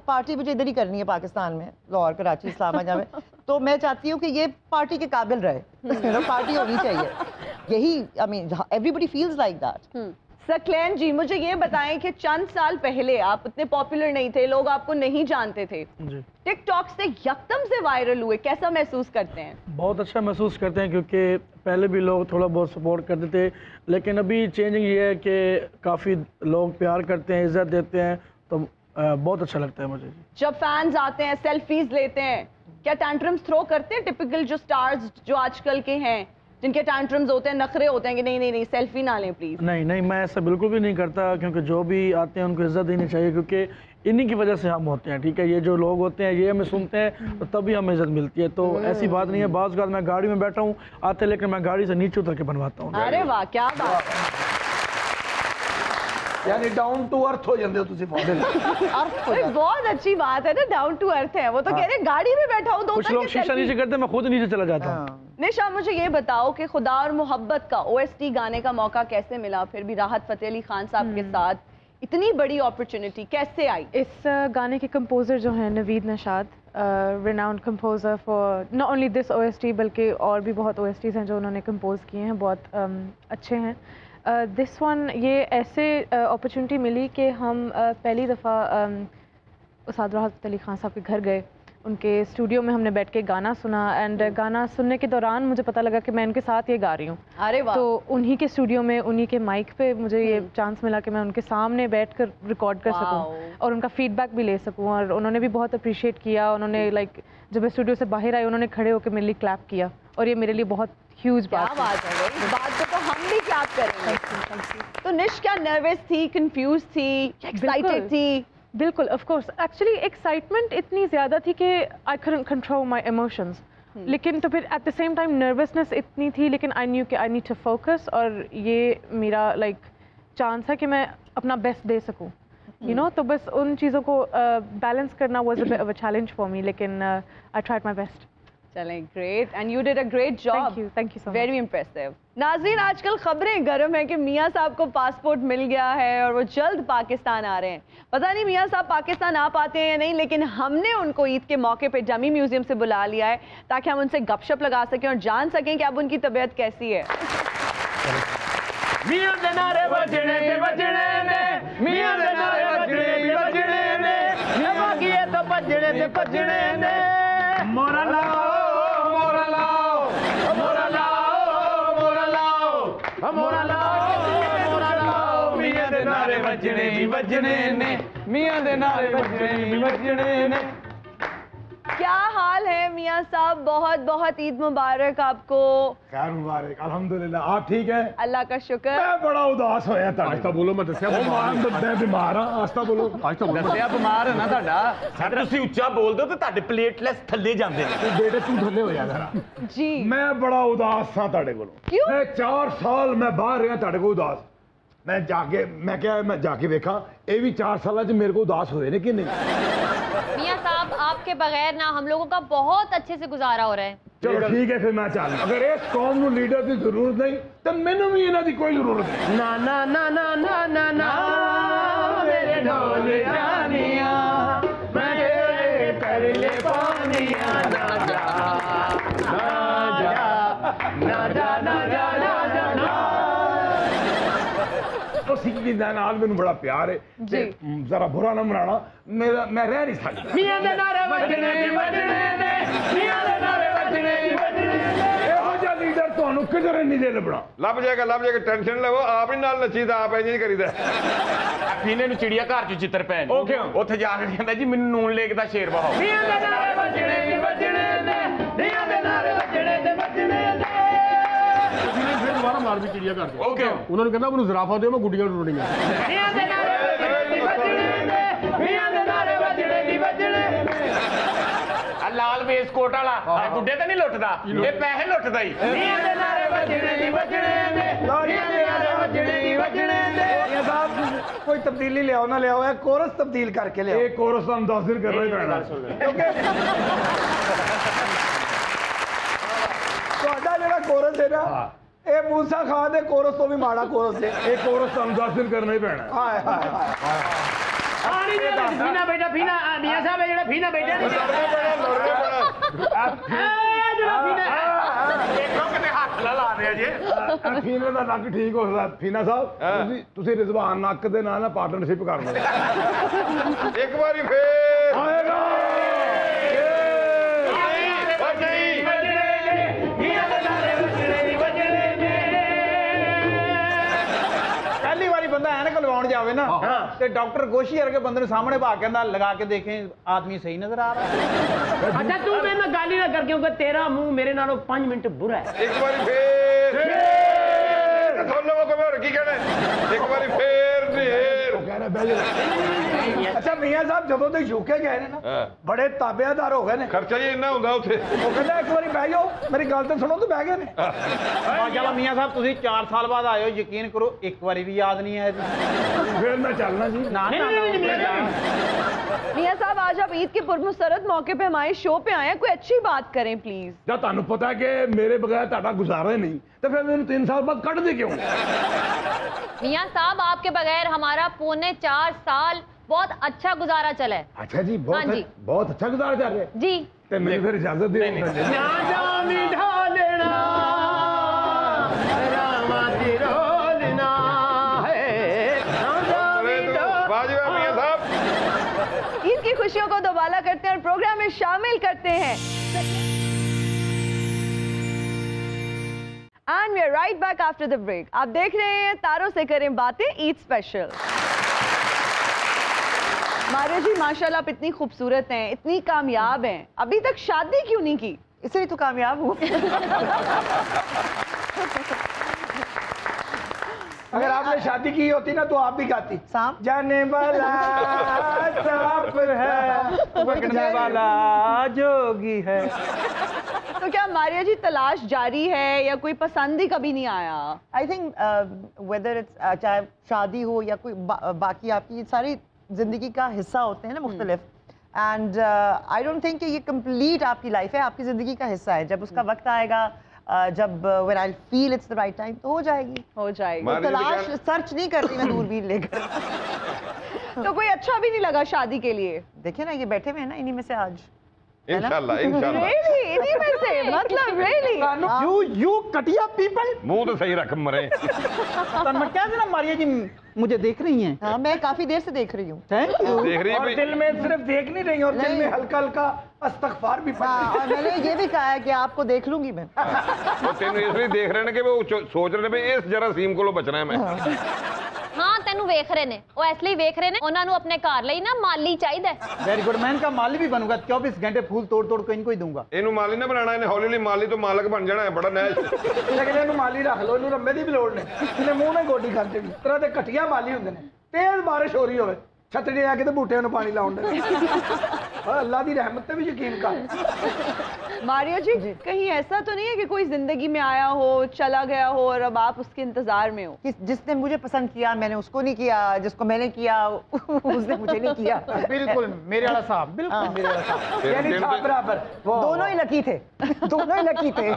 party मुझे इधर ही करनी है पाकिस्तान में, लाहौर, कराची, इस्लामाबाद में। तो मैं चाहती हूँ कि ये पार्टी के काबिल रहे, पार्टी होनी चाहिए। यही, I mean everybody feels like that. Saqlain ji, मुझे ये बताएं कि चंद साल पहले आप उतने पॉपुलर नहीं थे, लोग आपको नहीं जानते थे, टिकटॉक से यकदम से वायरल हुए, कैसा महसूस करते हैं? बहुत अच्छा महसूस करते हैं क्योंकि पहले भी लोग थोड़ा बहुत सपोर्ट करते थे, लेकिन अभी चेंजिंग ये है कि काफ़ी लोग प्यार करते हैं, इज्जत देते हैं, तो बहुत अच्छा लगता है मुझे। जब फैंस आते हैं, सेल्फीज लेते हैं, क्या टैंट्रम्स थ्रो करते हैं? टिपिकल जो स्टार्स जो आजकल के हैं, जिनके टैंट्रम्स होते हैं, नखरे होते हैं कि नहीं नहीं नहीं सेल्फी ना लें प्लीज। नहीं, मैं ऐसा बिल्कुल भी नहीं करता, क्योंकि जो भी आते हैं उनको इज्जत देनी चाहिए, क्योंकि इन्हीं की वजह से हम होते हैं। ठीक है, ये जो लोग होते हैं ये हमें सुनते हैं तो तभी हमें इज्जत मिलती है। तो ऐसी बात नहीं है। बाज़ बात मैं गाड़ी में बैठा हूँ आते, लेकिन मैं गाड़ी से नीचे उतर के बनवाता हूँ। अरे वाह, क्या बात है। यानी डाउन टू अर्थ हो जाते हो तुसी। बहुत अच्छी बात है ना, डाउन टू अर्थ है वो। तो कह रहे गाड़ी में बैठा हूँ, कुछ लोग शीशा नीचे करते, मैं खुद नीचे चला जाता हूँ। निशा, मुझे ये बताओ कि खुदा और मोहब्बत का OST गाने का मौका कैसे मिला? फिर भी राहत फतेह अली खान साहब के साथ इतनी बड़ी अपॉर्चुनिटी कैसे आई? इस गाने के कंपोजर जो हैं Naveed Nashad, renowned composer for not only this OST बल्कि और भी बहुत OSTs हैं जो उन्होंने कंपोज किए हैं, बहुत अच्छे हैं। दिस वन ये ऐसे अपॉर्चुनिटी मिली कि हम पहली दफ़ा उस्ताद राहत फतेह अली खान साहब के घर गए, उनके स्टूडियो में हमने बैठ के गाना सुना एंड गाना सुनने के दौरान मुझे पता लगा कि मैं उनके साथ ये गा रही हूँ। अरे वाह। तो उन्हीं के स्टूडियो में उन्हीं के माइक पे मुझे ये चांस मिला कि मैं उनके सामने बैठकर रिकॉर्ड कर सकूँ और उनका फीडबैक भी ले सकूँ, और उन्होंने भी बहुत अप्रिशिएट किया। उन्होंने लाइक जब मैं स्टूडियो से बाहर आई उन्होंने खड़े होकर मेरे लिए क्लैप किया, और ये मेरे लिए बहुत ह्यूज बात है। इस बात को तो हम भी क्लैप करेंगे। तो निश क्या नर्वस थी, कंफ्यूज थी, एक्साइटेड थी? बिल्कुल, ऑफ कोर्स। एक्चुअली एक्साइटमेंट इतनी ज़्यादा थी कि आई couldn't control my emotions, लेकिन तो फिर at the same time nervousness इतनी थी, लेकिन आई न्यू कि आई नीड टू फोकस, और ये मेरा लाइक चांस है कि मैं अपना बेस्ट दे सकूं, यू नो। तो बस उन चीज़ों को बैलेंस करना was a bit of a challenge for me, लेकिन आई ट्राइड माय बेस्ट। चलें, great, and you did a great job. Thank you so much. Very impressive. नाज़रीन, आजकल खबरें गर्म है कि मियाँ साहब को पासपोर्ट मिल गया है और वो जल्द पाकिस्तान आ रहे हैं। पता नहीं मियाँ साहब पाकिस्तान आ पाते हैं या नहीं, लेकिन हमने उनको ईद के मौके पे डमी म्यूजियम से बुला लिया है ताकि हम उनसे गपशप लगा सकें और जान सकें कि अब उनकी तबीयत कैसी है। मियाँ दे नारे बजने दे बजने ने, मियाँ दे नारे बजने दे बजने ने, बाकी है तो बजने दे बजने ने। मोरा लाओ मोरा लाओ मोरा लाओ मोरा लाओ मोरा लाओ मोरा लाओ, मियाँ दे नारे बजने भी बजने ने, मियाँ दे नारे बजने भी बजने ने। क्या हाल है मियाँ साहब? बहुत बहुत ईद मुबारक आपको। खैर मुबारक, अल्हम्दुलिल्लाह। आप ठीक है? अल्लाह का शुक्र। मैं बड़ा उदास होया था। आस्ता बोलो, मैं दस्या मैं बीमार हाँ। आस्ता बोलो। आस्ता बोलो। दस्या बीमार है ना ਤੁਹਾਡਾ। सर ਤੁਸੀਂ ਉੱਚਾ ਬੋਲ ਦਿਓ ਤੇ ਤੁਹਾਡੇ ਪਲੇਟਲੈਸ ਥੱਲੇ ਜਾਂਦੇ ਨੇ। बेटे तू थल्ले हो जा जरा। जी मैं बड़ा उदास था ਤੁਹਾਡੇ ਕੋਲੋਂ। क्यों? मैं 4 साल मैं बाहर रहा ਤੁਹਾਡੇ ਕੋਲ उदास। मैं जाके देखा ये भी 4 साल च मेरे को उदास हुए ने कि नहीं। मियाँ साहब, आपके बगैर ना हम लोगों का बहुत अच्छे से गुजारा हो रहा है। चलो ठीक है, फिर मैं चल। अगर इस कौम को लीडर की जरूरत नहीं तो मैनू भी इन्हां दी कोई जरूरत नहीं। ਨਾ ਨਾ ਨਾ ਨਾ ਨਾ ਨਾ ਨਾ ਮੇਰੇ ਢੋਲ ਜਾਨੀਆਂ ਮੈਂ ਤੇਰੇ ਕਰ ਲੈ ਪਾਨੀਆਂ ਨਾ ਜਾ ਨਾ ਜਾ ਨਾ ਜਾ ਨਾ ਜਾ ਨਾ ਜਾ ਨਾ। तो सिक्की दा नाल मैनू बड़ा प्यार है जी। जरा बुरा ना मनाना, मैं रह नहीं सकता। ਮੀਆਂ ਦੇ ਨਾਰੇ ਵੱਜਣੇ ਦੀ ਵੱਜਣੇ ਨੇ, ਮੀਆਂ ਦੇ ਨਾਰੇ ਵੱਜਣੇ ਦੀ ਵੱਜਣੇ ਨੇ। ਇਹੋ ਜਿਹਾ ਲੀਡਰ ਤੁਹਾਨੂੰ ਕਿਧਰੇ ਨਹੀਂ ਦੇ ਲੱਭਣਾ। ਲੱਭ ਜਾਏਗਾ ਟੈਨਸ਼ਨ ਲਵੋ, ਆਪ ਹੀ ਨਾਲ ਨੱਚੀਦਾ, ਆਪ ਇੰਜ ਨਹੀਂ ਕਰੀਦਾ। ਫੀਨੇ ਨੂੰ ਚਿੜੀਆ ਘਰ ਚ ਚਿੱਤਰ ਪੈਣ ਉਹ ਕਿਉਂ ਉੱਥੇ ਜਾ ਕੇ ਕਹਿੰਦਾ ਜੀ ਮੈਨੂੰ ਨੂਨ ਲੇਕ ਦਾ ਸ਼ੇਰ ਬਹਾਓ। ਮੀਆਂ ਦੇ ਨਾਰੇ ਵੱਜਣੇ ਦੀ ਵੱਜਣੇ ਨੇ, ਮੀਆਂ ਦੇ ਨਾਰੇ ਵੱਜਣੇ ਦੇ ਵੱਜਣੇ ਨੇ। फिर दोबारा मार भी चिड़िया कर ਉਹ ਕਿਉਂ उन्होंने कहना मैंने जराफा दो, मैं गुड्डियां टुटणियां। ਮੀਆਂ ਦੇ ਨਾਰੇ ਵੱਜਣੇ ਦੀ ਵੱਜਣੇ ਨੇ, ਮੀਆਂ ਦੇ ਨਾਰੇ ਵੱਜਣੇ ਦੀ ਵੱਜਣੇ ਨੇ। ਆ ਲਾਲ ਵੇਸ ਕੋਟ ਵਾਲਾ ਇਹ ਗੁੱਡੇ ਤੇ ਨਹੀਂ ਲੁੱਟਦਾ, ਇਹ ਪੈਸੇ ਲੁੱਟਦਾ ਹੀ। ਮੀਆਂ ਦੇ ਨਾਰੇ ਵੱਜਣੇ ਦੀ ਵੱਜਣੇ ਨੇ, ਮੀਆਂ ਦੇ ਨਾਰੇ ਵੱਜਣੇ ਦੀ ਵੱਜਣੇ ਨੇ। ये साहब कोई तब्दीली ले आओ ना ले आओ, कोरस तब्दील करके ले आओ। एक कोरस हम 10 दिन कर रहे हैं। ਤੁਹਾਡਾ ਜਿਹੜਾ ਕੋਰਸ ਹੈ ਨਾ ਇਹ ਮੂਸਾ ਖਾਨ ਦੇ ਕੋਰਸ ਤੋਂ ਵੀ ਮਾੜਾ ਕੋਰਸ ਹੈ। ਇਹ ਕੋਰਸ ਤੁਹਾਨੂੰ 10 ਦਿਨ ਕਰਨਾ ਹੀ ਪੈਣਾ। ਹਾਏ ਹਾਏ ਹਾਏ। ਆਣੀ ਦੇ ਫੀਨਾ ਬੈਠਾ ਫੀਨਾ ਮੀਆਂ ਸਾਹਿਬ ਇਹ ਜਿਹੜਾ ਫੀਨਾ ਬੈਠਾ ਨਹੀਂ ਜਿਹੜਾ ਫੀਨਾ ਦੇਖੋ ਕਿਤੇ ਹੱਥ ਲਾ ਰਿਹਾ ਜੇ। ਫੀਨੇ ਦਾ ਨੱਕ ਠੀਕ ਹੋ ਸਕਦਾ। ਫੀਨਾ ਸਾਹਿਬ ਤੁਸੀਂ ਰਿਜ਼ਵਾਨ ਨੱਕ ਦੇ ਨਾਲ ਨਾ ਪਾਰਟਨਰਸ਼ਿਪ ਕਰ ਲਓ। ਇੱਕ ਵਾਰੀ ਫੇਰ ਆਏਗਾ। ਪਹਿਲੀ ਵਾਰੀ ਬੰਦਾ ਐਨਕ ਲਵਾਉਣ ਜਾਵੇ ਨਾ ਤੇ ਡਾਕਟਰ ਗੋਸ਼ੀ ਵਰਗੇ ਬੰਦੇ ਨੂੰ ਸਾਹਮਣੇ ਭਾ ਕੇ ਕਹਿੰਦਾ ਲਗਾ ਕੇ ਦੇਖੇ ਆਦਮੀ ਸਹੀ ਨਜ਼ਰ ਆ ਰਿਹਾ। ਅੱਛਾ ਤੂੰ ਮੇਰੇ ਨਾਲ ਗੱਲ ਹੀ ਨਾ ਕਰ ਕਿਉਂਕਿ ਤੇਰਾ ਮੂੰਹ ਮੇਰੇ ਨਾਲੋਂ 5 ਮਿੰਟ ਬੁਰਾ ਹੈ। ਇੱਕ ਵਾਰੀ ਫੇਰ ਤੁਹਾਨੂੰ ਲੋਗੋ ਕੋ ਹੋਰ ਕੀ ਕਹਿਣਾ, ਇੱਕ ਵਾਰੀ ਫੇਰ ਢੇਰ। कहना बह जाओ। अच्छा मियाँ साहब जदों तो यूके गए ने ना बड़े ताबेदार हो गए ने। खर्चा ही इन्ना ਹੁੰਦਾ ਉੱਥੇ। ਉਹ ਕਹਿੰਦਾ ਇੱਕ ਵਾਰੀ ਬਹਿ ਜਾਓ ਮੇਰੀ ਗੱਲ ਤਾਂ ਸੁਣੋ ਤੇ ਬਹਿ ਗਏ ਨੇ। ਮਾਸ਼ਾਅੱਲਾ ਮੀਆਂ ਸਾਹਿਬ ਤੁਸੀਂ 4 ਸਾਲ ਬਾਅਦ ਆਏ ਹੋ, ਯਕੀਨ ਕਰੋ ਇੱਕ ਵਾਰੀ ਵੀ ਯਾਦ ਨਹੀਂ ਆਇਆ ਜੀ। ਫਿਰ ਮੈਂ ਚੱਲਣਾ जी। ਨਾ मियाँ साहब, आज आप ईद के पुरमसरत मौके पे हमारे शो पे आए हैं, कोई अच्छी बात करें प्लीज। जब ਤੁਹਾਨੂੰ ਪਤਾ ਕਿ ਮੇਰੇ ਬਗੈਰ ਤੁਹਾਡਾ ਗੁਜ਼ਾਰਾ ਹੀ ਨਹੀਂ तो फिर मैंने 3 साल बाद ਕੱਢ ਦੇ ਕਿਉਂ? मियाँ साहब, आपके बगैर हमारा पौने 4 साल बहुत अच्छा गुजारा चला है। अच्छा जी, हाँ जी। बहुत अच्छा गुजारा चल रहा है जी। तो मुझे फिर इजाजत दे। ਨਾ ਜਾ ਮਿਠਾ ਲੈਣਾ ਰਾਮਾ ਦੀ ਰੋਲਣਾ ਹੈ ਨਾ ਜਾ ਵਾਹ ਜੀ ਵਾਹ ਮਿयां साहब। ईद की खुशियों को दोबारा करते हैं और प्रोग्राम में शामिल करते हैं। And we are right back after the break. आप देख रहे हैं तारों से करें बातें ईद स्पेशल। मारिया जी माशाल्लाह आप इतनी खूबसूरत हैं, इतनी कामयाब हैं, अभी तक शादी क्यों नहीं की? इसलिए तो कामयाब हूँ। अगर आपने शादी की होती ना तो आप भी गाती। सांप जाने वाला सांप है, पकड़ने वाला जोगी है। तो क्या मारिया जी तलाश जारी है या कोई पसंद ही कभी नहीं आया? आई थिंक वेदर इट्स चाहे शादी हो या कोई बाकी आपकी सारी जिंदगी का हिस्सा होते हैं ना मुख्तलिफ, एंड आई डोंट थिंक कि ये कंप्लीट आपकी लाइफ है, आपकी जिंदगी का हिस्सा है। जब उसका वक्त आएगा, जब when I feel it's the right time तो हो जाएगी। तो तलाश सर्च नहीं कर रही मैं दूरबीन लेकर। तो कोई अच्छा भी नहीं लगा शादी के लिए? देखिए ना ये बैठे हुए हैं ना, इन्हीं में से आज इंशाल्लाह इंशाल्लाह really? इन्हीं में से मतलब really? you कटिया people मुंह तो सही रख मरे। तन्मय क्या ना मारिया जी मुझे देख रही हैं? हाँ मैं काफी देर से देख रही हूँ। Thank you. देख रही और दिल में सिर्फ देख नहीं रही और दिल में हल्का हल्का इस्तग़फ़ार भी पढ़ रही। और मैंने ये भी कहा है कि आपको देख लूंगी मैं। तो तेन इसलिए देख रहे हैं कि वो सोच रहे ने इस जरासीम को बचना है मैं। हाँ तेनू वेख रहे ने, वो इसलिए वेख रहे ने, उन्होंने अपने घर ਲਈ ना माली चाहिए। वेरी गुड, मैं इनका माली भी बनूंगा, 24 घंटे फूल तोड़ तोड़ के इनको ही दूंगा। इन्हों माली ना बनाना, इन्हें हौली हौली माली तो मालक बन जाना है, बड़ा नैश। लेकिन इन्हों माली रख लो, इन्हों रंबे दी भी लोड़ नहीं, इन्हें मुंह में गोडी कर देगी। तरह के घटिया माली होंगे ने, तेज बारिश हो रही होवे छतड़ी आके तो बूटे में पानी लाउंडे। अल्लाह दी रहमत पे भी यकीन कर। मारिया जी कहीं ऐसा तो नहीं है कि कोई जिंदगी में आया हो, चला गया हो और अब आप उसके इंतजार में हो? जिसने मुझे पसंद किया मैंने उसको नहीं किया, जिसको मैंने किया उसने मुझे नहीं किया। बिल्कुल मेरे वाला साहब, बिल्कुल मेरे वाला साहब, यानी था बराबर। दोनों ही लकी थे, दोनों ही लकी थे।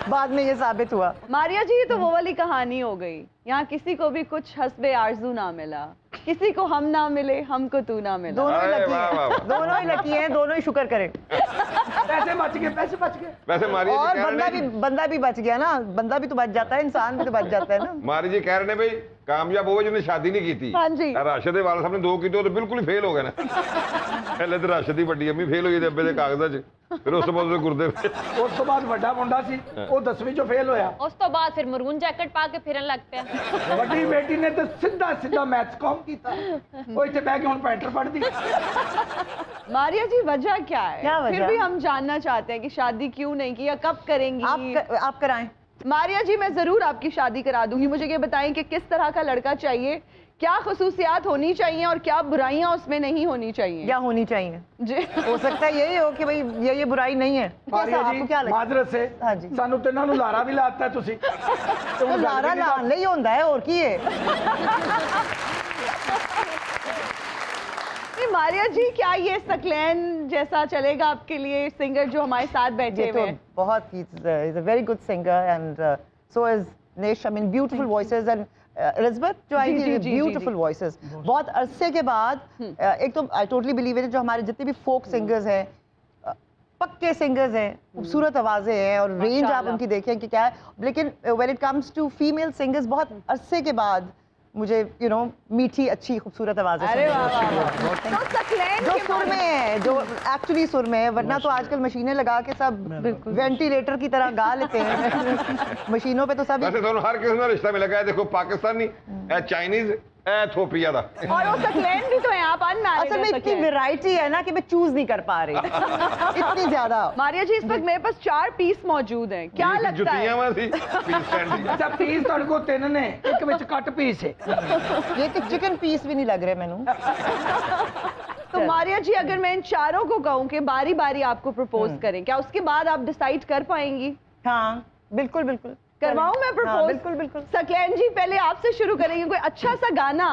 बाद में ये साबित हुआ। मारिया जी ये तो वो वाली कहानी हो गई, यहाँ किसी को भी कुछ हस्बे आरजू ना मिला, किसी को हम ना मिले, हमको तू ना मिला। दोनों ही लकी हैं, दोनों ही लकी हैं, दोनों ही शुक्र करें। पैसे बच गए, पैसे बच गए। वैसे मारिया और बंदा भी बच गया ना, बंदा भी तो बच जाता है, इंसान भी तो बच जाता है ना। मारिया जी कह रहे हैं भाई कामयाब हो जिन्हें शादी नहीं की थी। हाँ जी। राशिद वाले साहब ने 2 की तो बिल्कुल ही फेल हो गए ना। पहले तो राशिद की बड़ी अम्मी फेल हुई थी अब्बे के कागजां च, फिर उस बाद गुरदे उस तो बाद बड़ा मुंडा सी वो 10वीं चो फेल होया, उस तो बाद फिर मरून जैकेट पा के फिरन लग पिया। बड़ी बेटी ने तो सीधा सीधा मैथ्स कॉम कीता, वो इत्थे बैठ के हुन पेंटर पढ़दी। मारिया जी वजह क्या है? क्या वजह? फिर भी हम जानना चाहते हैं कि शादी क्यों नहीं की या कब करेंगी? आप कराएं। मारिया जी मैं जरूर आपकी शादी करा दूंगी, मुझे ये बताएं कि किस तरह का लड़का चाहिए, क्या खसूसियात होनी चाहिए और क्या बुराइयां उसमें नहीं होनी चाहिए? या होनी चाहिए जी। हो सकता है यही हो कि भाई ये बुराई नहीं है। मारिया जी आपको क्या लगता है? माजरत से हाँ जी। सानू ते इन्हां नू लारा भी लाता है तुसी। तो लारा लान नहीं होता है और की है। मारिया जी क्या ये सकलैन जैसा चलेगा आपके लिए, सिंगर जो हमारे साथ बैठे हुए हैं? बहुत ही is a very good singer and so is नेश, I mean beautiful voices, and Elizabeth जो आई थी ब्यूटीफुल वॉइसेस। बहुत अरसे के बाद एक तो आई टोटली बिलीव इन, जो हमारे जितने भी फोक सिंगर्स हैं, पक्के सिंगर्स हैं, खूबसूरत आवाजें हैं और रेंज आप उनकी देखें कि क्या है, लेकिन when it comes to female singers बहुत अरसे के बाद मुझे यू नो मीठी अच्छी खूबसूरत आवाजें अरे वाह तो सकलैन जो सुर में है, जो एक्चुअली सुर में है, वरना तो आजकल मशीनें लगा के सब वेंटिलेटर की तरह गा लेते हैं। मशीनों पे तो सब वैसे दोनों हर किस्म का रिश्ता मिल गया, देखो पाकिस्तानी, चाइनीज, एथोपिया दा। और वो सकलैन भी तो है, आप अनमैरिड असल में इतनी वैरायटी है ना कि मैं चूज नहीं कर पा रही इतनी ज्यादा। मारिया जी इस वक्त मेरे पास 4 पीस मौजूद हैं, क्या लगता है? अच्छा पीस तुहाडे को 3 ने, एक विच कट पीस है। ये तो चिकन पीस भी नहीं लग रहे मैनू। तो मारिया जी अगर मैं इन चारों को कहूँ कि बारी बारी आपको प्रपोज करें, क्या उसके बाद आप डिसाइड कर पाएंगी? हाँ बिल्कुल बिल्कुल करवाऊं मैं प्रपोज? हाँ, बिल्कुल बिल्कुल। सकलैन जी पहले आपसे शुरू करेंगे, कोई अच्छा सा गाना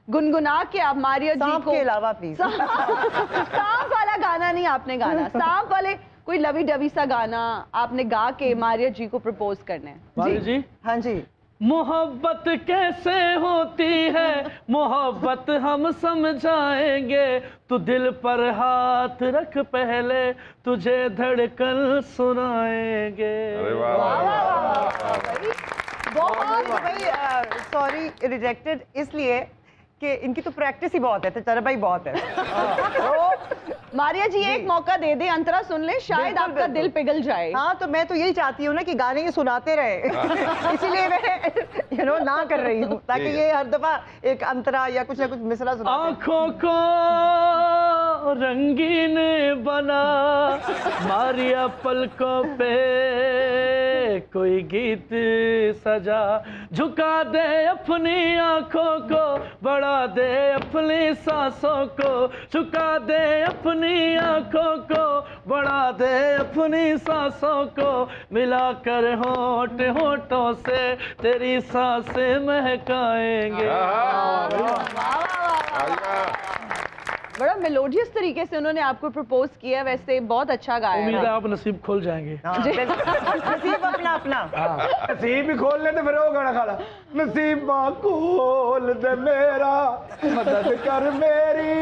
गुनगुना के आप मारिया जी को। के अलावा प्लीज। सांप वाला गाना नहीं आपने गाना, सांप वाले कोई लवी डवी सा गाना आपने गा के मारिया जी को प्रपोज करना है। मारिया जी हाँ जी। मोहब्बत कैसे होती है, मोहब्बत हम समझाएंगे, तू दिल पर हाथ रख पहले, तुझे धड़कन सुनाएंगे। बहुत भाई सॉरी रिजेक्टेड इसलिए कि इनकी तो प्रैक्टिस ही बहुत है, तजर्बा ही बहुत है। मारिया जी एक मौका दे दे, अंतरा सुन ले, शायद आपका दिल पिघल जाए। हाँ तो मैं तो यही चाहती हूँ ना कि गाने ये सुनाते रहे इसीलिए मैं ना कर रही हूँ, ताकि ये हर दफा एक अंतरा या कुछ ना कुछ मिसरा सुना। आँखों को रंगीन बना मारिया, पलकों पे कोई गीत सजा, झुका दे अपनी आँखों को, बढ़ा दे अपनी सांसों को, झुका दे अपनी आँखों को, बढ़ा दे अपनी सांसों को, मिलाकर होंठ होंठों से तेरी सांसें महकाएंगे। बड़ा मेलोडियस तरीके से उन्होंने आपको प्रपोज किया, वैसे बहुत अच्छा गाया। उम्मीद है आप नसीब खोल जाएंगे। नसीब अपना अपना नसीब ही खोल ले तो फिर वो गाना खाला, नसीबा खोल दे मेरा, मदद कर मेरी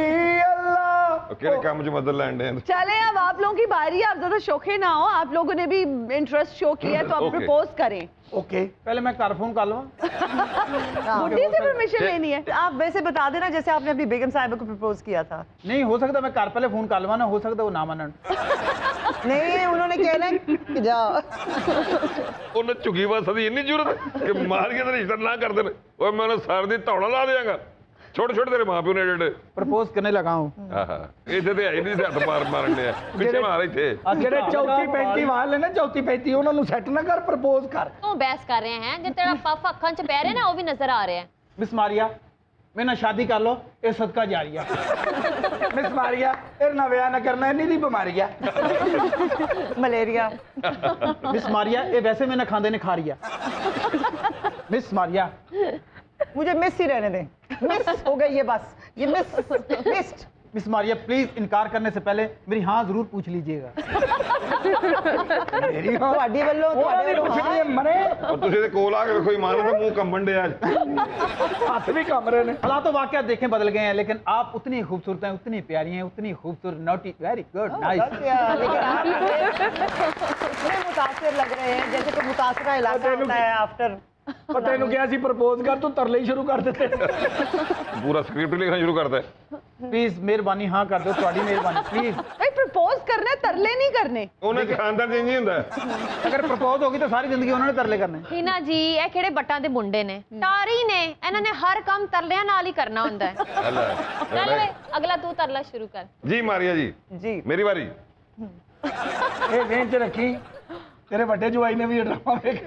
अल्लाह। केड़े काम च मदद लैंड है। चले अब आप लोगों की बारी, आप ज्यादा शौके ना हो, आप लोगों ने भी इंटरेस्ट शो किया तो आप प्रपोज करें। ओके पहले मैं घर फोन कर लूँ, बुड्ढी से परमिशन लेनी है। आप वैसे बता देना जैसे आपने अपनी बेगम साहिबा को प्रपोज किया था। नहीं हो सकता मैं घर पहले फोन कर लूँ ना, हो सकता वो ना मानन। नहीं उन्होंने कहना कि जा ਉਹਨੇ ਝੁਗੀ ਵਾਸਤੇ ਦੀ ਇੰਨੀ ਜ਼ਰੂਰਤ ਕਿ ਮਾਰ ਕੇ ਤੇ ਰਿਸ਼ਤਾ ਨਾ ਕਰ ਦੇਣ। ਓਏ ਮੈਂ ਉਹਨਾਂ ਸਾਰ ਦੀ ਧੌਣਾ ਲਾ ਦਿਆਂਗਾ। ਛੋਟੇ ਛੋਟੇ ਤੇਰੇ ਮਾਂ ਪਿਓ ਨੇ ਜਿਹੜੇ प्रपोज करने लगा हूँ। ਆਹਾ ਇੱਥੇ ਤੇ ਆਈ ਨਹੀਂ ਹੱਥ ਮਾਰ ਮਾਰਨ ਦੇ ਪਿੱਛੇ ਮਾਰ ਇੱਥੇ। ਜਿਹੜੇ 34 35 ਵਾਲੇ ਨੇ 34 35 ਉਹਨਾਂ ਨੂੰ ਸੈੱਟ ਨਾ ਕਰ, ਪ੍ਰਪੋਜ਼ ਕਰ। ਤੂੰ ਬਹਿਸ ਕਰ ਰਹੇ हैं जो तेरा पफ अखन च पै रहे ना वो भी नजर आ रहे हैं। मिस मारिया मेरे ना शादी कर लो, ये सदका जारी है। मिस मारिया तेरे ना ब्याह ना करना, इन्नी दी बीमारी है मलेरिया। मिस मारिया ये वैसे मैं ना खांदे ने खा रही है। मिस मारिया मुझे मिस ही रहने दें, मिस हो गई ये बस, ये मिस। मिस मारिया प्लीज इनकार करने से पहले मेरी हाँ जरूर पूछ लीजिएगा। मेरी हाँ ਤੁਹਾਡੀ ਵੱਲੋਂ ਤੁਹਾਡੇ ਵੱਲੋਂ ਪੁੱਛਣੀ ਹੈ ਮਰੇ। ਔਰ ਤੁਸੀਂ ਤੇ ਕੋਲ ਆ ਕੇ ਵੇਖੋ ਇਮਾਨ ਦਾ ਮੂੰਹ ਕੰਬਣ ਡਿਆ ਅੱਜ। ਹੱਥ भी कम रहे ने। हालात तो वाकया देखें बदल गए हैं, लेकिन आप उतनी खूबसूरत हैं, उतनी प्यारी हैं, उतनी खूबसूरत, नॉटी, वेरी गुड, नाइस। लेकिन आप इतने मुतासिर लग रहे हैं जैसे कोई मुतासरा इलाका होता है आफ्टर। और तेनू क्या सी प्रपोज कर, तू तरले ही शुरू कर देते। ਪੂਰਾ ਸਕ੍ਰਿਪਟ ਲਿਖਣਾ ਸ਼ੁਰੂ ਕਰਦਾ ਹੈ। प्लीज मेहरबानी हाँ कर दो, थोड़ी मेहरबानी प्लीज। भाई प्रपोज करना है, तरले नहीं करने। ਉਹਨੇ ਖਾਨਦਾਨ ਚੇਂਜ ਹੀ ਹੁੰਦਾ ਹੈ। अगर प्रपोज होगी तो सारी जिंदगी उन्होंने तरले करने। ਹੀਨਾ ਜੀ ਇਹ ਕਿਹੜੇ ਬੱਟਾਂ ਦੇ ਮੁੰਡੇ ਨੇ, ਤਾਰੀ ਨੇ, ਇਹਨਾਂ ਨੇ ਹਰ ਕੰਮ ਤਰਲਿਆਂ ਨਾਲ ਹੀ ਕਰਨਾ ਹੁੰਦਾ ਹੈ। ਚੱਲ ਵੇ ਅਗਲਾ ਤੂੰ ਤਰਲਾ ਸ਼ੁਰੂ ਕਰ। ਜੀ ਮਾਰੀਆ ਜੀ जी ਮੇਰੀ ਵਾਰੀ। ਇਹ ਵੇਚ ਰੱਖੀ, तेरे बड़े जवाई ने भी ये ड्रामा देखा।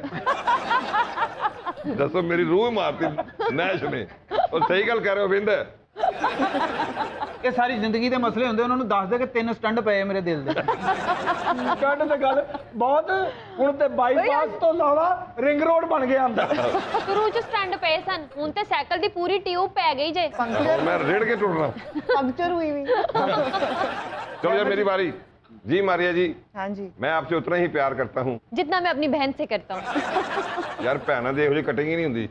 ਦੱਸੋ ਮੇਰੀ ਰੂਹ ਹੀ ਮਾਰਤੀ ਨੈਸ਼ ਨੇ। ਔਰ ਸਹੀ ਗੱਲ ਕਰ ਰਹੇ ਹੋ ਬਿੰਦ। ये सारी जिंदगी के मसले होंगे, उन्होंने दस दे कि 3 स्टंट पे मेरे दिल दे। स्टंट ते गल बहुत ਹੁਣ ਤੇ ਬਾਈਪਾਸ ਤੋਂ ਇਲਾਵਾ ਰਿੰਗ ਰੋਡ ਬਣ ਗਿਆ ਅੰਦਰ। ਸ਼ੁਰੂ ਚ ਸਟੈਂਡ ਪਏ ਸਨ, ਹੁਣ ਤੇ ਸਾਈਕਲ ਦੀ ਪੂਰੀ ਟਿਊਬ ਪੈ ਗਈ ਜੇ। मैं रेड़ के टूट रहा हूँ। पंक्चर हुई हुई। चलो यार मेरी बारी। जी मारिया जी हाँ जी मैं आपसे उतना ही प्यार करता हूँ जितना मैं अपनी बहन से करता हूँ। यार भैन दे ਇਹੋ ਜਿਹੀ कटिंग ही नहीं होंगी।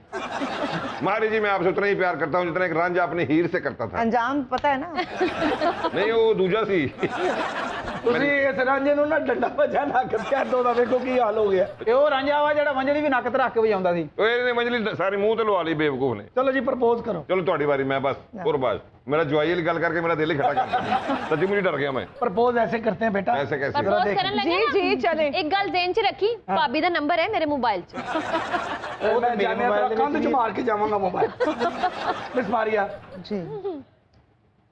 मारिया जी मैं आपसे उतना ही प्यार करता हूँ जितना एक रांझा अपनी हीर से करता था। अंजाम पता है ना। नहीं वो दूजा सी। ਤੁਸੀਂ ਇਸ ਰਾਂਝੇ ਨੂੰ ਨਾ ਡੰਡਾ ਵੱਜਾ ਨਾ ਕਰ ਦੋ ਦਾ ਵੇਖੋ ਕੀ ਹਾਲ ਹੋ ਗਿਆ। ਇਹ ਉਹ ਰਾਂਝਾ ਵਾ ਜਿਹੜਾ ਮੰਜਲੀ ਵੀ ਨੱਕ ਤੇ ਰੱਖ ਕੇ ਵਜਾਉਂਦਾ ਸੀ। ਉਹ ਇਹਨੇ ਮੰਜਲੀ ਸਾਰੀ ਮੂੰਹ ਤੇ ਲਵਾ ਲਈ ਬੇਵਕੂਫ ਨੇ। ਚਲੋ ਜੀ ਪ੍ਰਪੋਜ਼ ਕਰੋ। ਚਲੋ ਤੁਹਾਡੀ ਵਾਰੀ। मैं बस कुर्बाज मेरा जवाई वाली गल करके मेरा दिल ही खड़ा कर दिया। सच्ची मुझे डर गया मैं। प्रपोज ऐसे करते हैं बेटा। ऐसे कैसे? प्रपोज करन लगे ना। जी चले। एक गल ज़हन च रखी, भाभी दा नंबर है मेरे मोबाइल च। मैं जाने तेरा कंध च मार के जाऊंगा मोबाइल। मिस मारिया जी